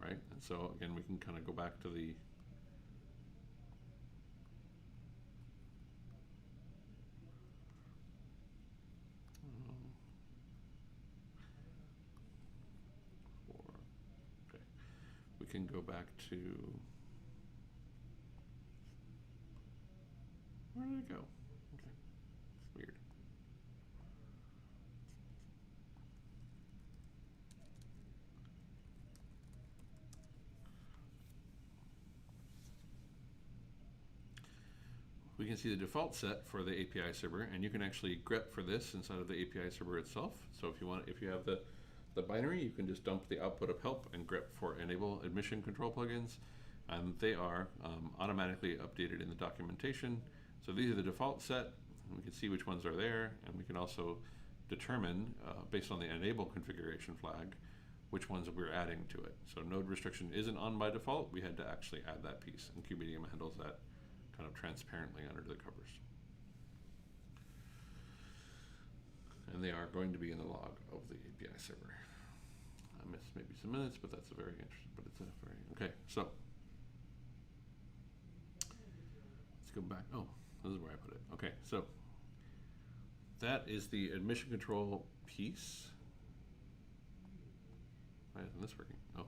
[SPEAKER 1] right? And so again, we can kind of go back to the we can go back to, where did it go? Okay, it's weird. We can see the default set for the API server, and you can actually grep for this inside of the API server itself. So if you want, if you have the binary, you can just dump the output of help and grep for enable admission control plugins, and they are automatically updated in the documentation. So these are the default set. We can see which ones are there, and we can also determine, based on the enable configuration flag, which ones we're adding to it. So node restriction isn't on by default. We had to actually add that piece, and Kubedium handles that kind of transparently under the covers. And they are going to be in the log of the API server. I missed maybe some minutes, but that's a very interesting, but it's a very, okay, so. Let's go back, oh, this is where I put it. Okay, so that is the admission control piece. Why isn't this working? Oh.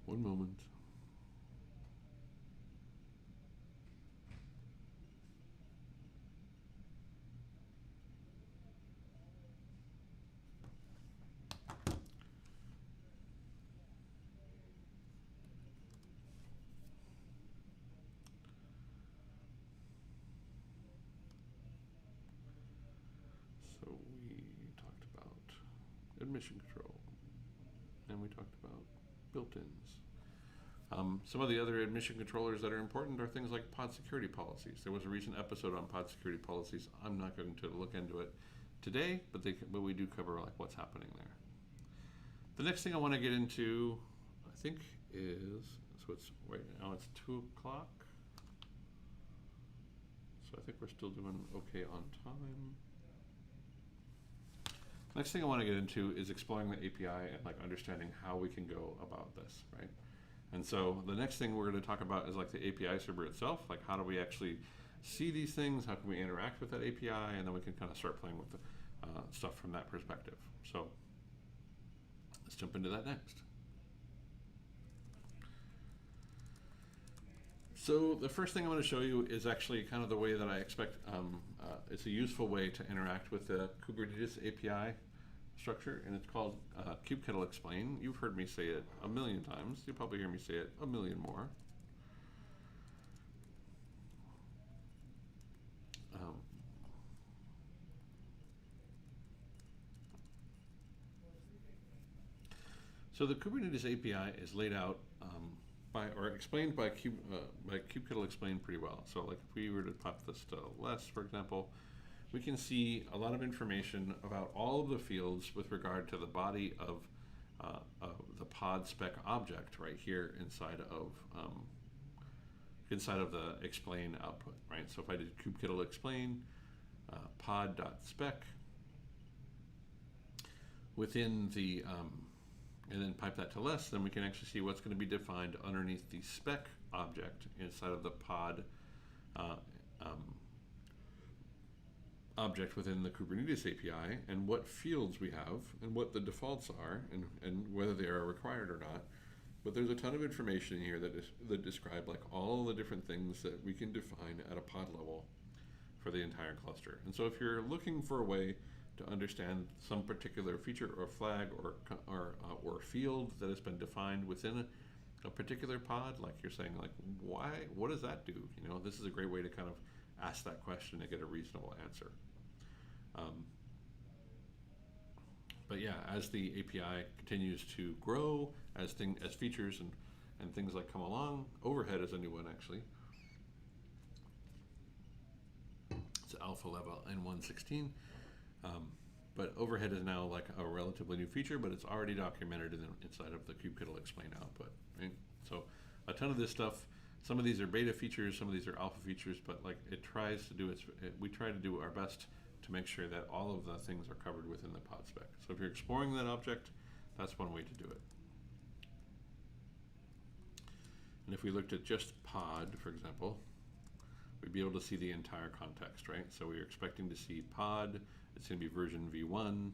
[SPEAKER 1] One moment. So we talked about admission control, and we talked about built-ins. Some of the other admission controllers that are important are things like pod security policies. There was a recent episode on pod security policies. I'm not going to look into it today, but we do cover like what's happening there. The next thing I want to get into, I think, is, so it's right now it's 2 o'clock. So I think we're still doing okay on time. Next thing I want to get into is exploring the API and like understanding how we can go about this, right? And so the next thing we're going to talk about is like the API server itself, like how do we actually see these things, how can we interact with that API, and then we can kind of start playing with the stuff from that perspective. So let's jump into that next. So the first thing I want to show you is actually kind of the way that I expect it's a useful way to interact with the Kubernetes API structure, and it's called kubectl explain. You've heard me say it a million times. You'll probably hear me say it a million more. So the Kubernetes API is laid out or explained by kubectl explain pretty well. So like if we were to pop this to less, for example, we can see a lot of information about all of the fields with regard to the body of the pod spec object right here inside of the explain output, right? So if I did kubectl explain pod.spec within the and then pipe that to less, then we can actually see what's going to be defined underneath the spec object inside of the pod object within the Kubernetes API, and what fields we have, and what the defaults are, and whether they are required or not. But there's a ton of information in here that describe like all the different things that we can define at a pod level for the entire cluster. And so if you're looking for a way to understand some particular feature or flag or field that has been defined within a particular pod, like you're saying, like, why, what does that do? You know, this is a great way to kind of ask that question and get a reasonable answer. But yeah, as the API continues to grow, as features and things like come along, overhead is a new one actually. It's alpha level in 1.16. But overhead is now like a relatively new feature, but it's already documented inside of the kubectl explain output, right? So a ton of this stuff, some of these are beta features, some of these are alpha features, but like it tries to do we try to do our best to make sure that all of the things are covered within the pod spec. So if you're exploring that object, that's one way to do it. And if we looked at just pod, for example, we'd be able to see the entire context, right? So we're expecting to see pod, it's going to be version v1.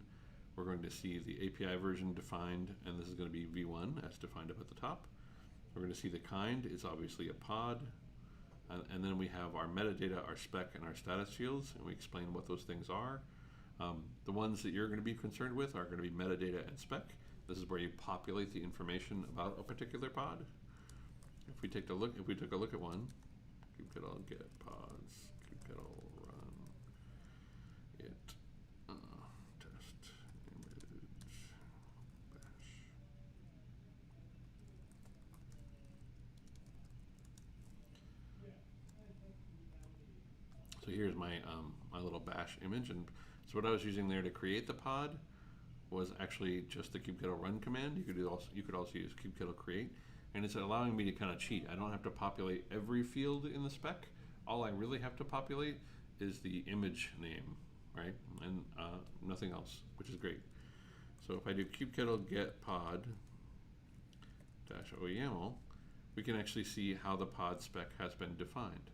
[SPEAKER 1] We're going to see the API version defined, and this is going to be v1 as defined up at the top. We're going to see the kind is obviously a pod, and then we have our metadata, our spec, and our status fields, and we explain what those things are. The ones that you're going to be concerned with are going to be metadata and spec. This is where you populate the information about a particular pod. If we took a look at one, kubectl get pods, kubectl run it test image bash. So here's my my little bash image, and so what I was using there to create the pod was actually just the kubectl run command. You could also use kubectl create. And it's allowing me to kind of cheat. I don't have to populate every field in the spec. All I really have to populate is the image name, right? And nothing else, which is great. So if I do kubectl get pod -OYAML, we can actually see how the pod spec has been defined.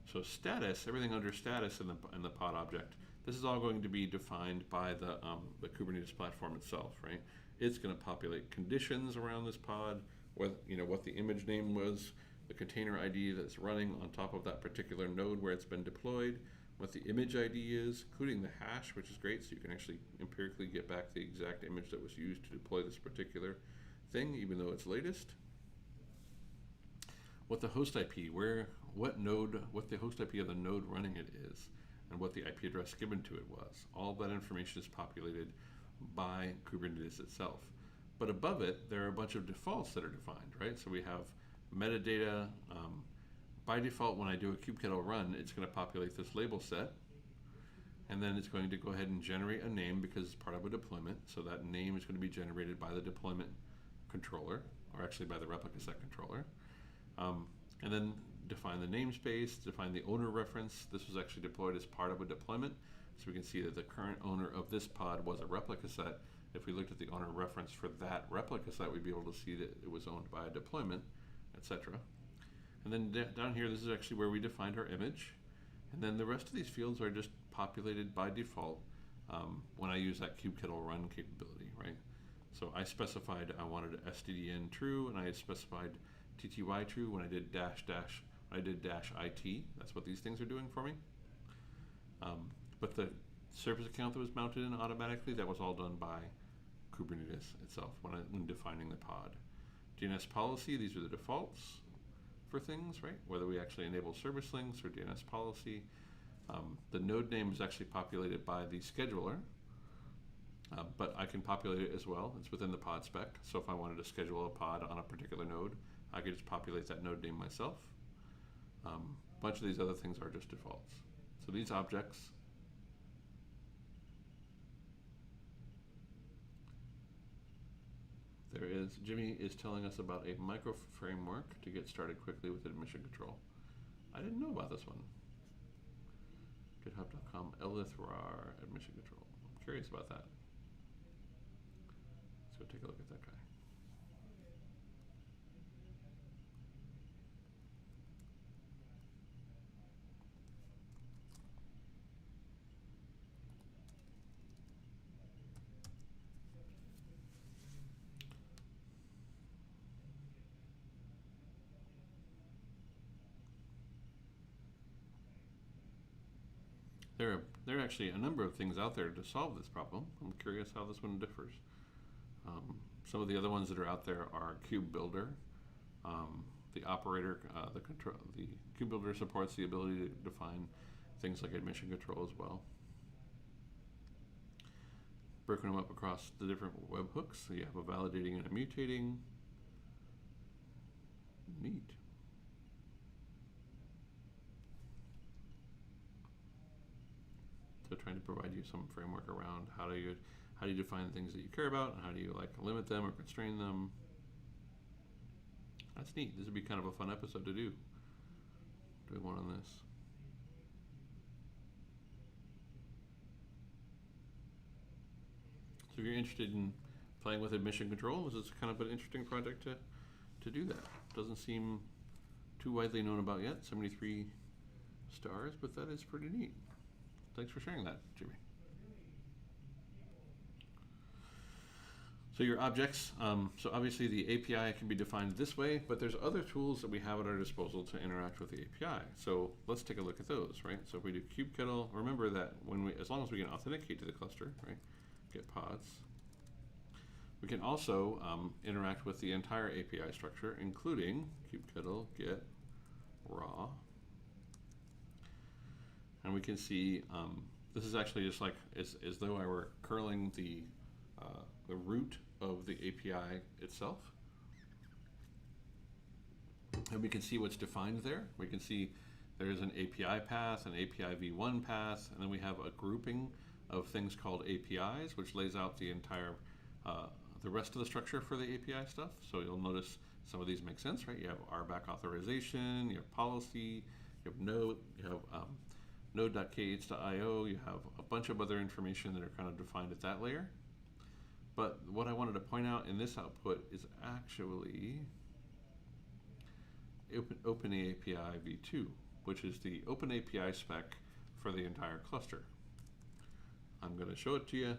[SPEAKER 1] So status, everything under status in the pod object, this is all going to be defined by the Kubernetes platform itself, right? It's going to populate conditions around this pod, what the image name was, the container ID that's running on top of that particular node where it's been deployed, what the image ID is, including the hash, which is great, so you can actually empirically get back the exact image that was used to deploy this particular thing, even though it's latest. What the host IP, what the host IP of the node running it is, and what the IP address given to it was. All that information is populated by Kubernetes itself. But above it, there are a bunch of defaults that are defined, right? So we have metadata. By default, when I do a kubectl run, it's going to populate this label set, and then it's going to go ahead and generate a name because it's part of a deployment. So that name is going to be generated by the deployment controller, or actually by the replica set controller. And then define the namespace, define the owner reference. This was actually deployed as part of a deployment. So we can see that the current owner of this pod was a replica set. If we looked at the owner reference for that replica set, we'd be able to see that it was owned by a deployment, etc. And then down here, this is actually where we defined our image. And then the rest of these fields are just populated by default when I use that kubectl run capability, right? So I specified I wanted stdn true, and I had specified tty true when I did -it. That's what these things are doing for me. But the service account that was mounted in automatically, that was all done by Kubernetes itself when defining the pod. DNS policy, these are the defaults for things, right? Whether we actually enable service links or DNS policy. The node name is actually populated by the scheduler, but I can populate it as well. It's within the pod spec. So if I wanted to schedule a pod on a particular node, I could just populate that node name myself. A bunch of these other things are just defaults. So these objects, Jimmy is telling us about a micro framework to get started quickly with admission control. I didn't know about this one. GitHub.com elithrar admission control. I'm curious about that. Let's go take a look at that guy. There are actually a number of things out there to solve this problem. I'm curious how this one differs. Some of the other ones that are out there are KubeBuilder. The operator, the KubeBuilder supports the ability to define things like admission control as well. Broken them up across the different webhooks. So you have a validating and a mutating. Neat. provide you some framework around how do you define things that you care about, and how do you like limit them or constrain them. That's neat. This would be kind of a fun episode to do. Doing one on this. So if you're interested in playing with admission control, this is kind of an interesting project to do that. Doesn't seem too widely known about yet, 73 stars, but that is pretty neat. Thanks for sharing that, Jimmy. So your objects, so obviously the API can be defined this way, but there's other tools that we have at our disposal to interact with the API. So let's take a look at those, right? So if we do kubectl, remember that as long as we can authenticate to the cluster, right? Get pods. We can also interact with the entire API structure, including kubectl get raw. And we can see this is actually just like as though I were curling the root of the API itself. And we can see what's defined there. We can see there's an API path, an API v1 path, and then we have a grouping of things called APIs, which lays out the entire, the rest of the structure for the API stuff. So you'll notice some of these make sense, right? You have RBAC authorization, you have policy, you have node, you have node.kh.io, you have a bunch of other information that are kind of defined at that layer. But what I wanted to point out in this output is actually OpenAPI v2, which is the OpenAPI spec for the entire cluster. I'm going to show it to you,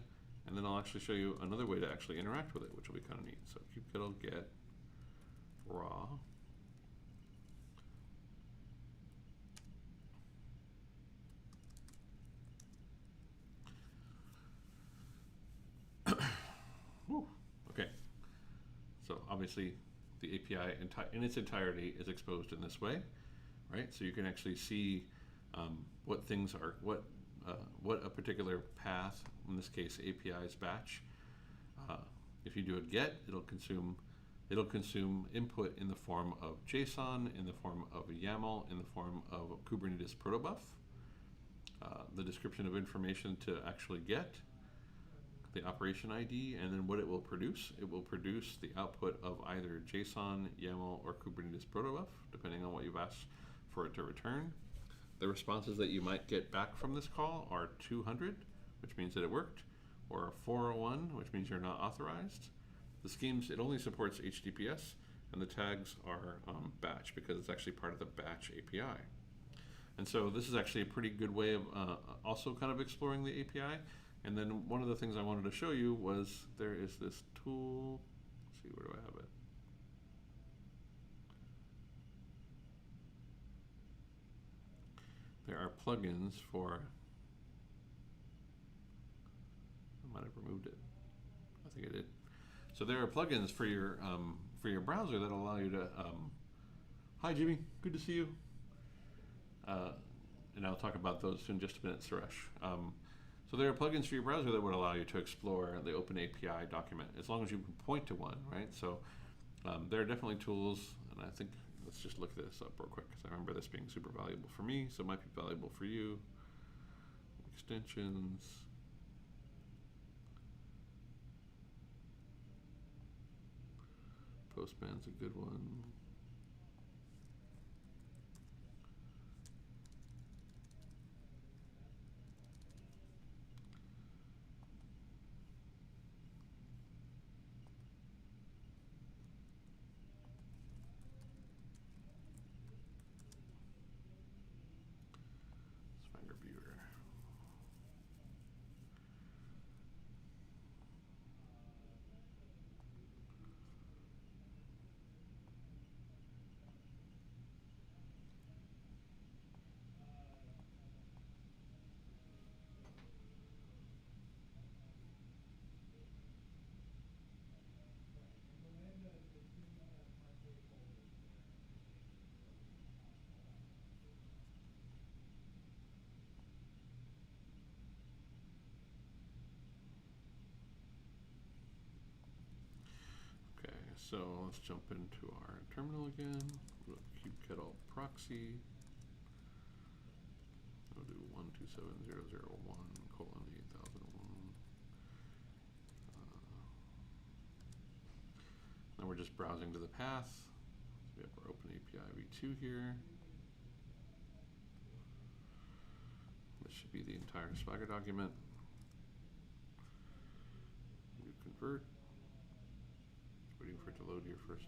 [SPEAKER 1] and then I'll actually show you another way to actually interact with it, which will be kind of neat. So kubectl get raw. Okay, so obviously the API in its entirety is exposed in this way, right? So you can actually see what things are, what a particular path, in this case API's batch. If you do a get, it'll consume input in the form of JSON, in the form of a YAML, in the form of a Kubernetes protobuf, the description of information to actually get, the operation ID, and then what it will produce. It will produce the output of either JSON, YAML, or Kubernetes protobuf, depending on what you've asked for it to return. The responses that you might get back from this call are 200, which means that it worked, or 401, which means you're not authorized. The schemes, it only supports HTTPS, and the tags are batch, because it's actually part of the batch API. And so this is actually a pretty good way of also kind of exploring the API. And then one of the things I wanted to show you was there is this tool. Let's see, where do I have it? There are plugins for, I might have removed it. I think I did. So there are plugins for your browser that allow you to, hi Jimmy, good to see you. And I'll talk about those in just a minute, Suresh. So there are plugins for your browser that would allow you to explore the OpenAPI document, as long as you can point to one, right? So there are definitely tools, and I think, let's just look this up real quick, because I remember this being super valuable for me, so it might be valuable for you. Extensions. Postman's a good one. So let's jump into our terminal again. We'll kubectl proxy. We'll do 127.0.0.1 8001. Now we're just browsing to the path. So we have our Open API v2 here. This should be the entire Swagger document. New convert. Just waiting for it to load here first.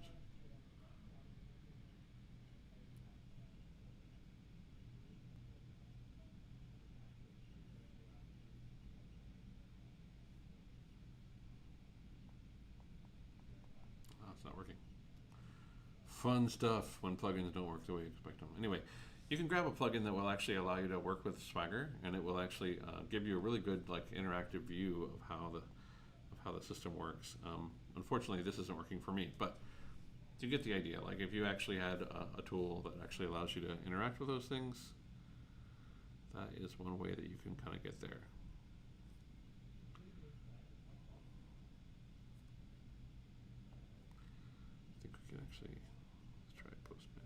[SPEAKER 1] It's not working. Fun stuff when plugins don't work the way you expect them. Anyway, you can grab a plugin that will actually allow you to work with Swagger, and it will actually give you a really good interactive view of how the system works. Unfortunately, this isn't working for me, but you get the idea. Like if you actually had a tool that actually allows you to interact with those things, that is one way that you can kind of get there. I think we can actually, let's try Postman.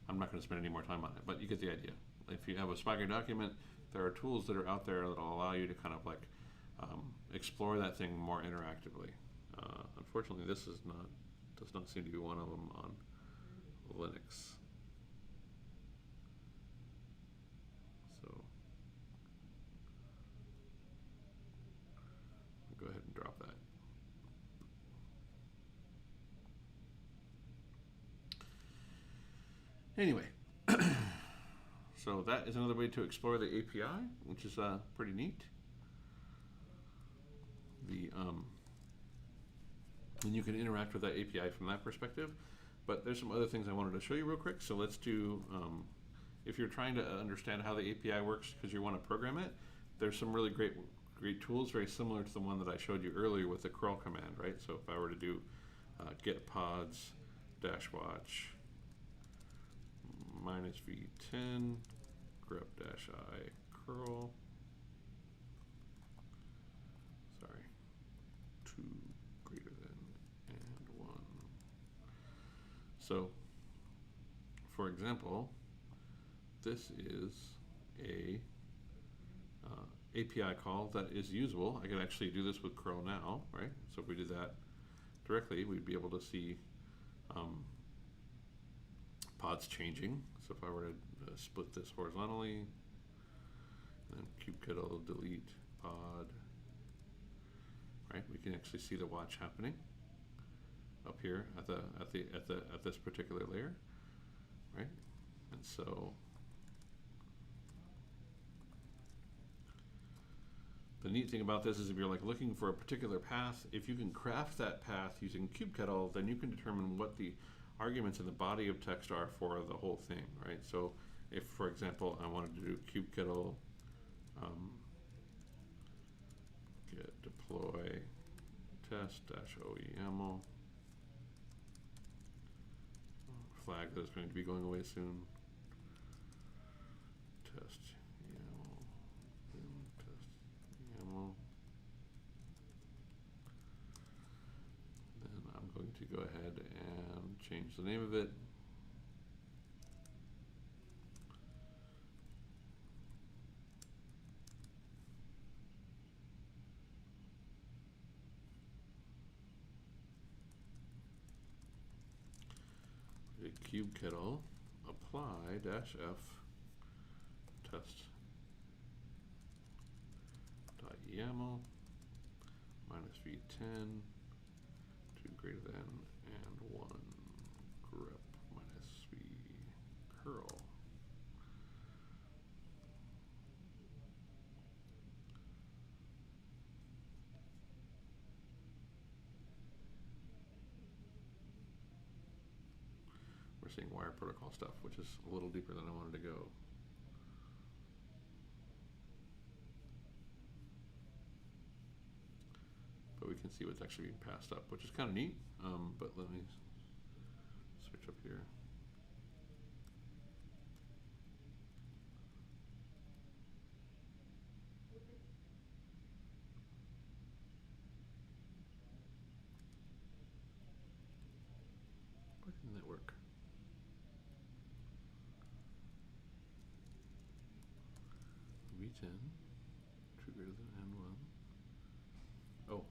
[SPEAKER 1] I'm not going to spend any more time on it, but you get the idea. If you have a Swagger document, there are tools that are out there that will allow you to kind of explore that thing more interactively. Unfortunately, this does not seem to be one of them on Linux. So I'll go ahead and drop that. Anyway, so that is another way to explore the API, which is pretty neat. And you can interact with that API from that perspective. But there's some other things I wanted to show you real quick. So let's do, if you're trying to understand how the API works because you want to program it, there's some really great tools, very similar to the one that I showed you earlier with the curl command, right? So if I were to do get pods -watch -v10 grep -I curl, sorry, 2 greater than and 1. So, for example, this is a API call that is usable. I could actually do this with curl now, right? So if we did that directly, we'd be able to see pods changing. So if I were to split this horizontally, and then kubectl delete pod, right? We can actually see the watch happening up here at this particular layer, right? And so the neat thing about this is if you're looking for a particular path, if you can craft that path using kubectl, then you can determine what the arguments in the body of text are for the whole thing, right? So if, for example, I wanted to do kubectl get deploy test-oeml, flag that is going to be going away soon, test YAML, then I'm going to go ahead and change the name of it. Kubectl apply -f test .yaml -v10 2 greater than and 1 grep -v curl. We're seeing wire protocol stuff, which is a little deeper than I wanted to go. But we can see what's actually being passed up, which is kind of neat. But let me switch up here. Why didn't that work? C10, true greater than N1. Oh,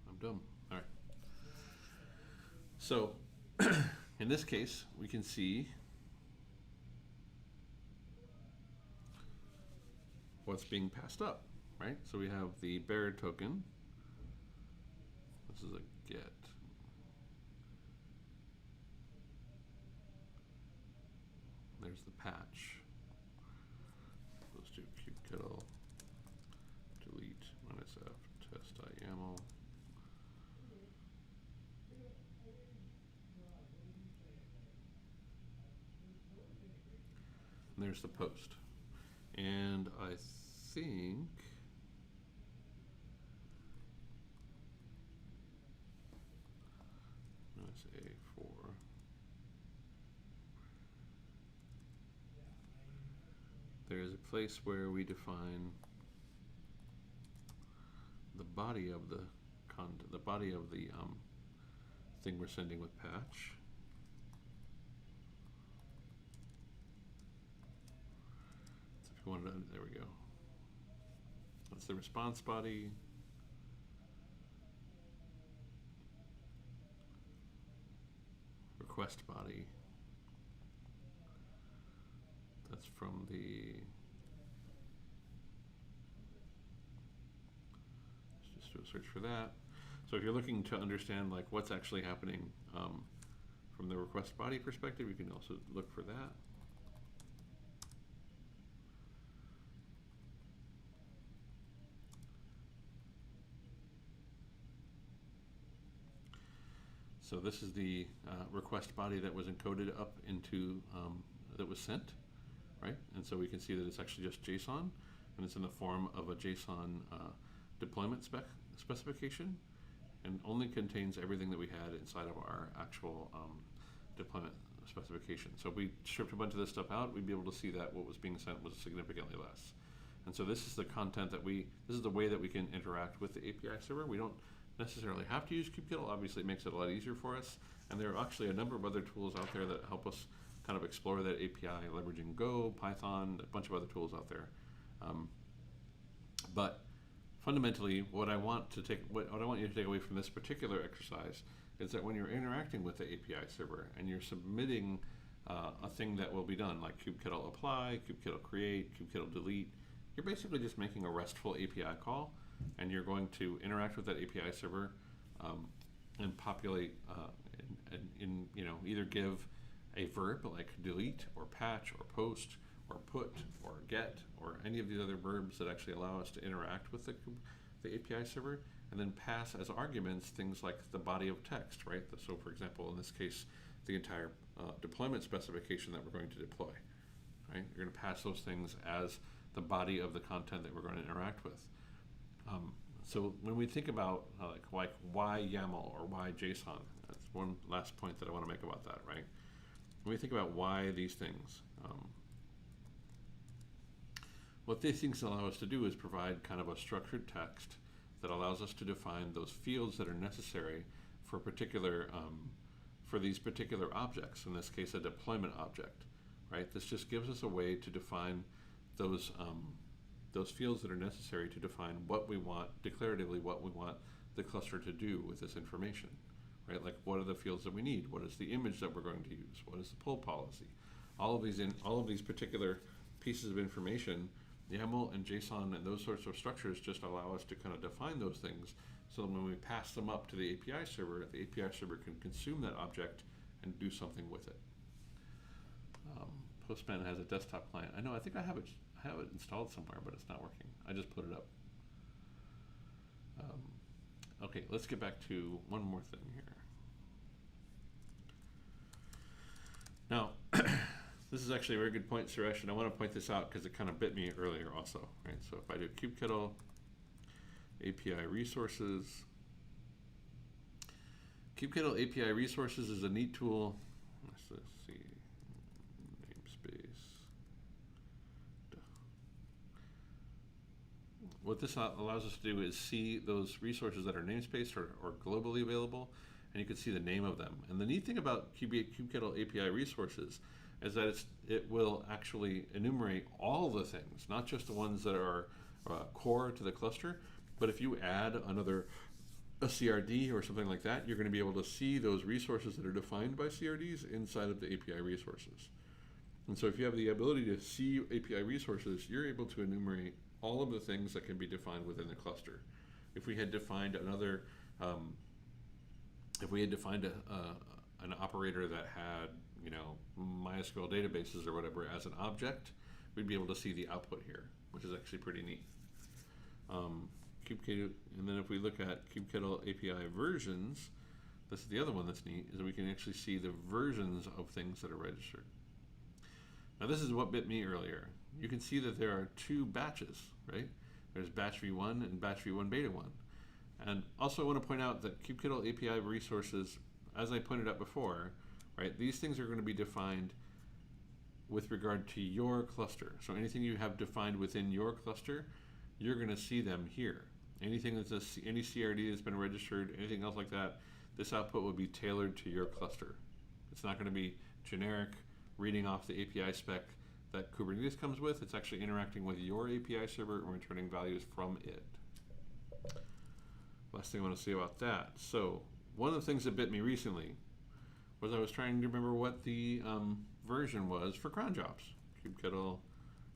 [SPEAKER 1] I'm dumb. All right. So in this case, we can see what's being passed up, right? So we have the bearer token. This is a get. There's the patch. Let's do kubectl delete -f test.yaml. And there's the post. And I think that's A4. There is a place where we define the body of the thing we're sending with patch. So if you wanted to, there we go. That's the response body. Request body. That's from the, let's just do a search for that. So if you're looking to understand like what's actually happening from the request body perspective, you can also look for that. So this is the request body that was encoded up into, that was sent, right? And so we can see that it's actually just JSON, and it's in the form of a JSON deployment specification, and only contains everything that we had inside of our actual deployment specification. So if we stripped a bunch of this stuff out, we'd be able to see that what was being sent was significantly less. And so this is the content that this is the way that we can interact with the API server. We don't necessarily have to use kubectl. Obviously it makes it a lot easier for us. And there are actually a number of other tools out there that help us kind of explore that API, leveraging Go, Python, a bunch of other tools out there. But fundamentally, what I want you to take away from this particular exercise is that when you're interacting with the API server and you're submitting a thing that will be done, like kubectl apply, kubectl create, kubectl delete, you're basically just making a RESTful API call, and you're going to interact with that API server and populate and either give a verb like delete or patch or post or put or get or any of the other verbs that actually allow us to interact with the API server, and then pass as arguments things like the body of text, right? So for example, in this case, the entire deployment specification that we're going to deploy, right? You're going to pass those things as the body of the content that we're going to interact with. So when we think about like why YAML or why JSON, that's one last point that I want to make about that, right? When we think about why these things, what these things allow us to do is provide kind of a structured text that allows us to define those fields that are necessary for particular, for these particular objects. In this case, a deployment object, right? This just gives us a way to define those fields that are necessary to define what we want, declaratively what we want the cluster to do with this information, right? Like what are the fields that we need? What is the image that we're going to use? What is the pull policy? All of these particular pieces of information, YAML and JSON and those sorts of structures just allow us to kind of define those things, so that when we pass them up to the API server can consume that object and do something with it. Postman has a desktop client. I know, I think I have it installed somewhere, but it's not working. I just put it up. Okay, let's get back to one more thing here. Now, this is actually a very good point, Suresh, and I want to point this out because it kind of bit me earlier also, right? So if I do kubectl API resources, kubectl API resources is a neat tool. Let's see, namespace. What this allows us to do is see those resources that are namespaced or globally available, and you can see the name of them. And the neat thing about kubectl API resources is that it will actually enumerate all the things, not just the ones that are core to the cluster, but if you add a CRD or something like that, you're going to be able to see those resources that are defined by CRDs inside of the API resources. And so if you have the ability to see API resources, you're able to enumerate all of the things that can be defined within the cluster. If we had defined another, if we had defined an operator that had, you know, MySQL databases or whatever as an object, we'd be able to see the output here, which is actually pretty neat. kubectl, and then if we look at kubectl API versions, this is the other one that's neat, is that we can actually see the versions of things that are registered. Now this is what bit me earlier. You can see that there are two batches, right? There's batch v1 and batch v1 beta 1. And also I want to point out that kubectl API resources, as I pointed out before, right, these things are going to be defined with regard to your cluster. So anything you have defined within your cluster, you're going to see them here. Anything that's any CRD that's been registered, anything else like that, this output will be tailored to your cluster. It's not going to be generic, reading off the API spec that Kubernetes comes with. It's actually interacting with your API server and returning values from it. Last thing I want to say about that. So one of the things that bit me recently was I was trying to remember what the version was for cron jobs. Kubectl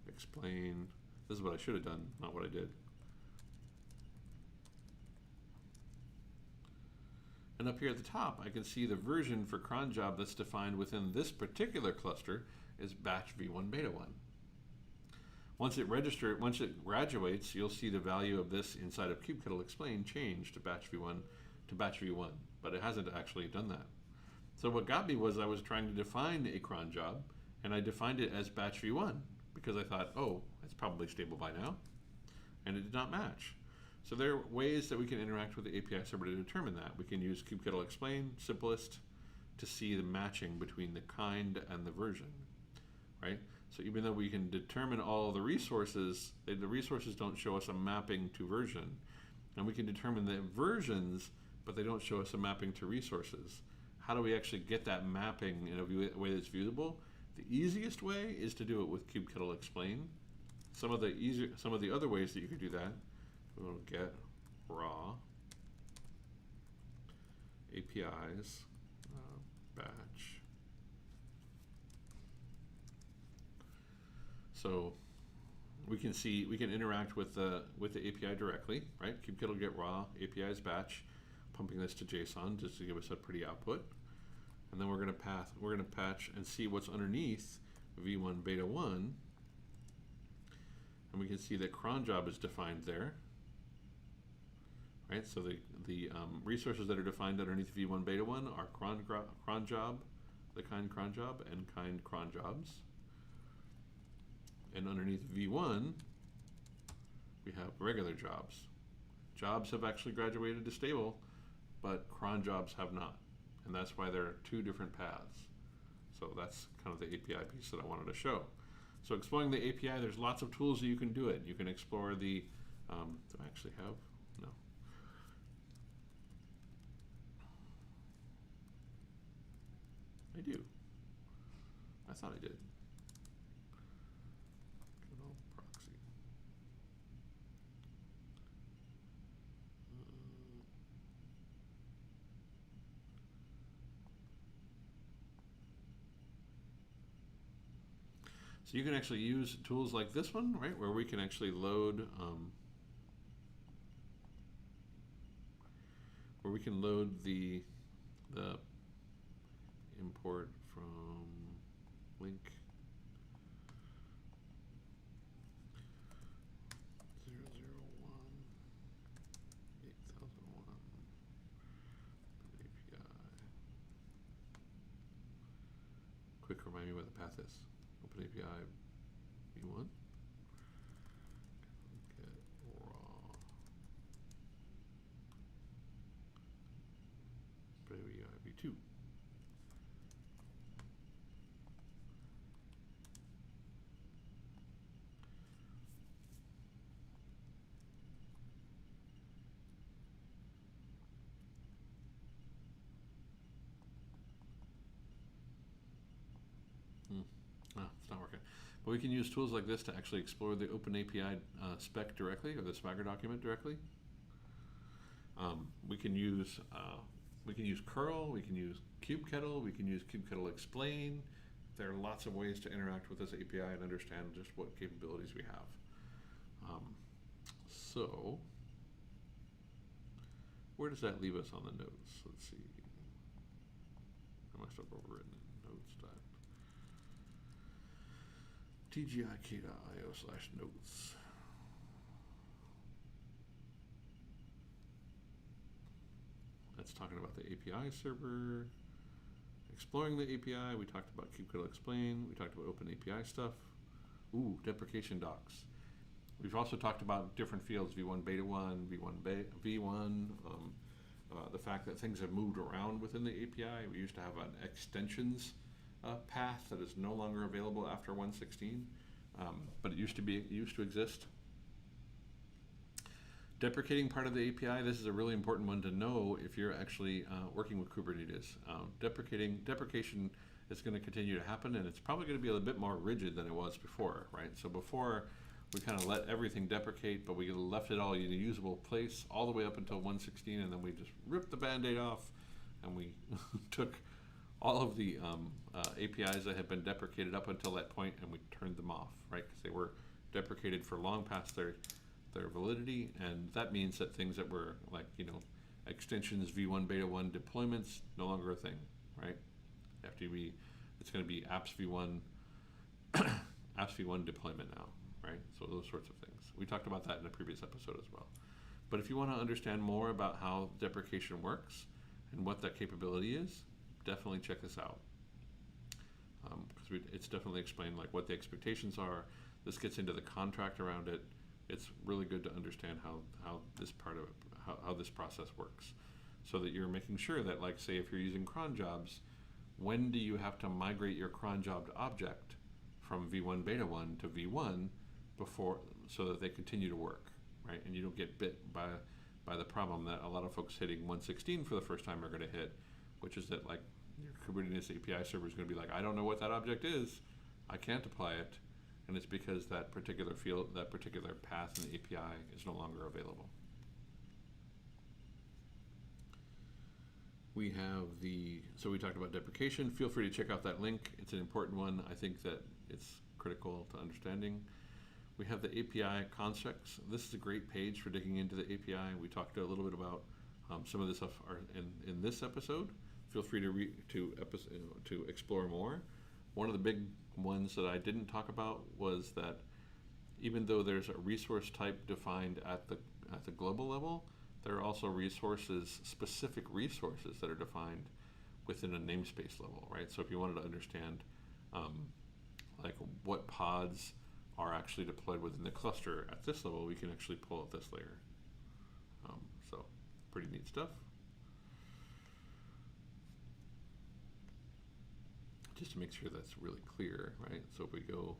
[SPEAKER 1] explain. This is what I should have done, not what I did. And up here at the top, I can see the version for cron job that's defined within this particular cluster is batch v1 beta 1. Once it graduates, you'll see the value of this inside of kubectl explain change to batch v1 but it hasn't actually done that. So what got me was I was trying to define a cron job, and I defined it as batch v1 because I thought, oh, it's probably stable by now, and it did not match. So there are ways that we can interact with the API server to determine that. We can use kubectl explain, simplest, to see the matching between the kind and the version, right? So even though we can determine all the resources, the resources don't show us a mapping to version. And we can determine the versions, but they don't show us a mapping to resources. How do we actually get that mapping in a way that's viewable? The easiest way is to do it with kubectl explain. Some of the other ways that you could do that, we'll get raw APIs batch. So we can interact with the API directly, right? Kubectl get raw APIs batch, pumping this to JSON just to give us a pretty output. And then we're going to patch and see what's underneath v1 beta 1. And we can see that cron job is defined there. Right, so the resources that are defined underneath v1 beta 1 are cron job, the kind cron job, and kind cron jobs. And underneath v1, we have regular jobs. Jobs have actually graduated to stable, but cron jobs have not. And that's why there are two different paths. So that's kind of the API piece that I wanted to show. So exploring the API, there's lots of tools that you can do it. You can explore the, do I actually have? No. I do. I thought I did. Proxy. So you can actually use tools like this one, right, where we can actually load, the import from link 001 8001 API. Quick, remind me what the path is. Open API v1. Get raw. API v2. Oh, it's not working. But we can use tools like this to actually explore the Open API spec directly, or the Swagger document directly. We can use curl, we can use kubectl, we can use kubectl explain. There are lots of ways to interact with this API and understand just what capabilities we have. So where does that leave us on the notes? Let's see. I must have overwritten notes. TGIK.io/notes. That's talking about the API server, exploring the API. We talked about kubectl explain. We talked about open API stuff. Ooh, deprecation docs. We've also talked about different fields, v1 beta 1, v1, the fact that things have moved around within the API. We used to have an extensions path that is no longer available after 1.16, but it used to exist. Deprecating part of the API, this is a really important one to know if you're actually working with Kubernetes. Deprecation is going to continue to happen, and it's probably going to be a little bit more rigid than it was before, right? So before, we kind of let everything deprecate, but we left it all in a usable place all the way up until 1.16, and then we just ripped the Band-Aid off, and we took all of the APIs that had been deprecated up until that point, and we turned them off, right? Because they were deprecated for long past their validity, and that means that things that were like, extensions, v1 beta 1 deployments, no longer a thing, right? It's going to be apps v1 apps v1 deployment now, right? So those sorts of things. We talked about that in a previous episode as well. But if you want to understand more about how deprecation works and what that capability is, definitely check this out. Because it's definitely explained like what the expectations are. This gets into the contract around it. It's really good to understand how this part of it, how this process works, so that you're making sure that, like, say if you're using cron jobs, when do you have to migrate your cron job object from v1 beta 1 to v1 before, so that they continue to work, right? And you don't get bit by the problem that a lot of folks hitting 1.16 for the first time are going to hit, which is that, like, your Kubernetes API server is going to be like, I don't know what that object is, I can't apply it. And it's because that particular field, that particular path in the API is no longer available. So we talked about deprecation. Feel free to check out that link. It's an important one. I think that it's critical to understanding. We have the API constructs. This is a great page for digging into the API. We talked a little bit about some of this stuff in this episode. Feel free to explore more. One of the big ones that I didn't talk about was that even though there's a resource type defined at the global level, there are also specific resources that are defined within a namespace level, right? So if you wanted to understand like what pods are actually deployed within the cluster at this level, we can actually pull up this layer. So pretty neat stuff. Just to make sure that's really clear, right? So if we go,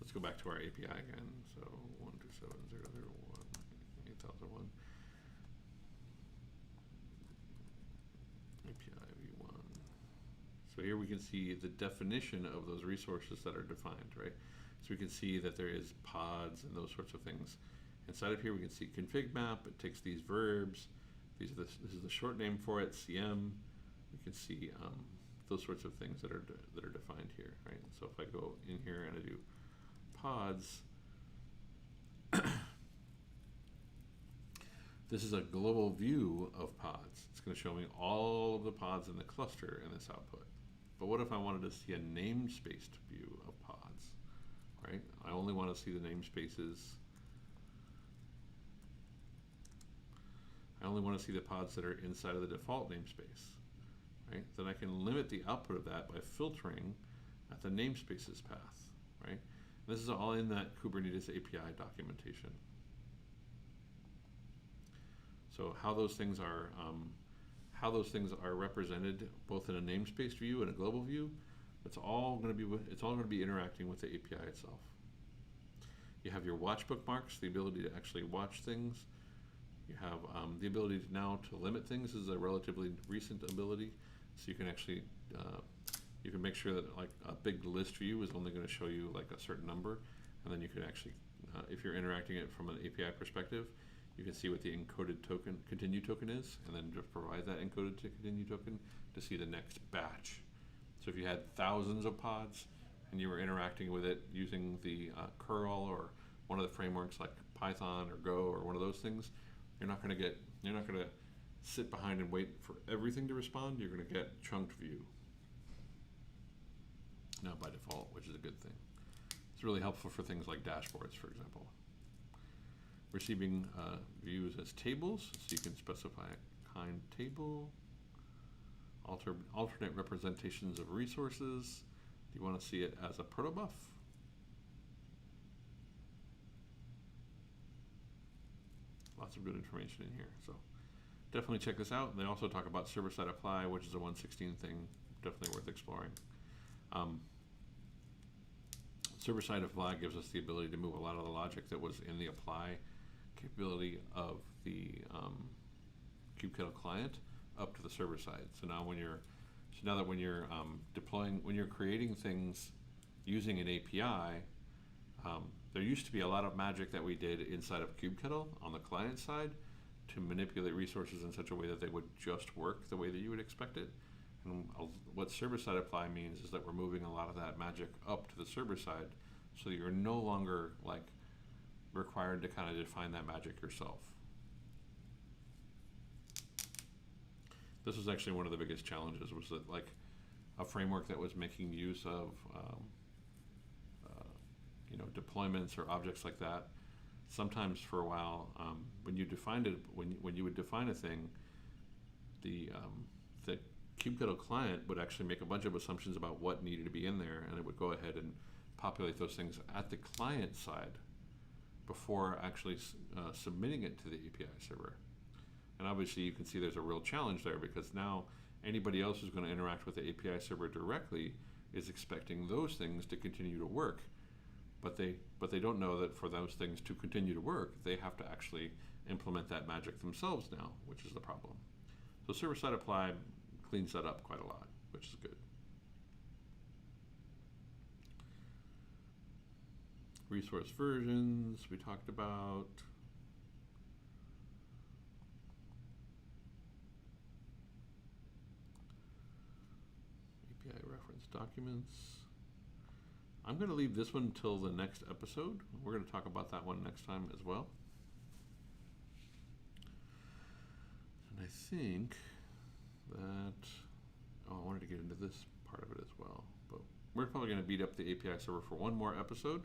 [SPEAKER 1] let's go back to our API again. So 127.0.0.1 8001 API v1. So here we can see the definition of those resources that are defined, right? So we can see that there is pods and those sorts of things. Inside of here we can see config map. It takes these verbs. This is the short name for it, CM. We can see those sorts of things that are defined here, right? So if I go in here and I do pods, this is a global view of pods. It's going to show me all of the pods in the cluster in this output. But what if I wanted to see a namespaced view of pods, right? I only want to see the namespaces. I only want to see the pods that are inside of the default namespace. Right? Then I can limit the output of that by filtering at the namespaces path, right? This is all in that Kubernetes API documentation. So how those things are represented both in a namespace view and a global view, it's all going to be interacting with the API itself. You have your watch bookmarks, the ability to actually watch things. You have the ability now to limit things. This is a relatively recent ability. So you can actually You can make sure that like a big list view is only going to show you like a certain number, and then you can actually, if you're interacting it from an API perspective, you can see what the encoded token, continue token is, and then just provide that encoded to continue token to see the next batch. So if you had thousands of pods and you were interacting with it using the curl or one of the frameworks like Python or Go or one of those things, you're not going to sit behind and wait for everything to respond. You're going to get chunked view now by default, which is a good thing. It's really helpful for things like dashboards, for example. Receiving views as tables, so you can specify a kind table. Alternate representations of resources. Do you want to see it as a protobuf? Lots of good information in here. So definitely check this out. They also talk about server-side apply, which is a 116 thing, definitely worth exploring. Server-side apply gives us the ability to move a lot of the logic that was in the apply capability of the kubectl client up to the server side. So now when you're deploying, when you're creating things using an API, there used to be a lot of magic that we did inside of kubectl on the client side to manipulate resources in such a way that they would just work the way that you would expect it. And what server-side apply means is that we're moving a lot of that magic up to the server side, so that you're no longer like required to kind of define that magic yourself. This was actually one of the biggest challenges, was that like a framework that was making use of deployments or objects like that. Sometimes for a while, when you defined it, when you would define a thing, the kubectl client would actually make a bunch of assumptions about what needed to be in there, and it would go ahead and populate those things at the client side before actually submitting it to the API server. And obviously you can see there's a real challenge there, because now anybody else who's going to interact with the API server directly is expecting those things to continue to work, but they don't know that for those things to continue to work, they have to actually implement that magic themselves now, which is the problem. So server-side apply cleans that up quite a lot, which is good. Resource versions we talked about. API reference documents. I'm going to leave this one till the next episode. We're going to talk about that one next time as well. And I think that, I wanted to get into this part of it as well, but we're probably going to beat up the API server for one more episode,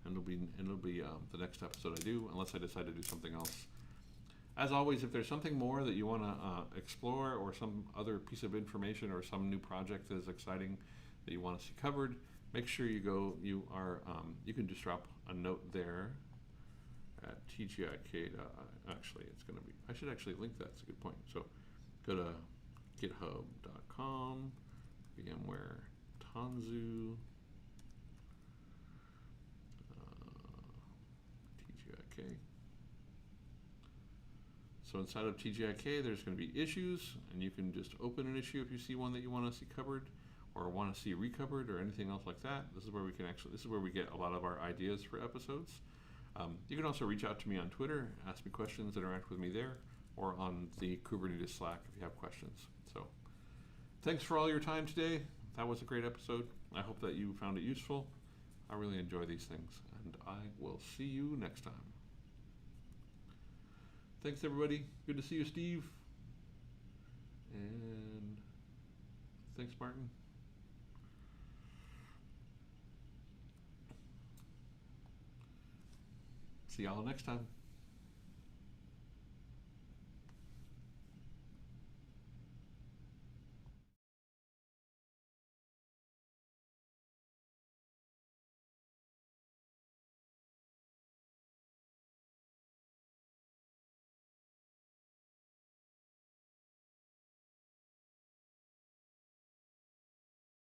[SPEAKER 1] and it'll be the next episode I do, unless I decide to do something else. As always, if there's something more that you want to explore, or some other piece of information, or some new project that is exciting that you want to see covered, make sure you can just drop a note there at TGIK. Actually, it's going to be, I should actually link that. It's a good point. So go to github.com, VMware Tanzu, TGIK. So inside of TGIK, there's going to be issues, and you can just open an issue if you see one that you want to see covered, or want to see recovered, or anything else like that. This is where we get a lot of our ideas for episodes. You can also reach out to me on Twitter, ask me questions, interact with me there, or on the Kubernetes Slack if you have questions. So thanks for all your time today. That was a great episode. I hope that you found it useful. I really enjoy these things, and I will see you next time. Thanks, everybody. Good to see you, Steve. And thanks, Martin. See y'all next time.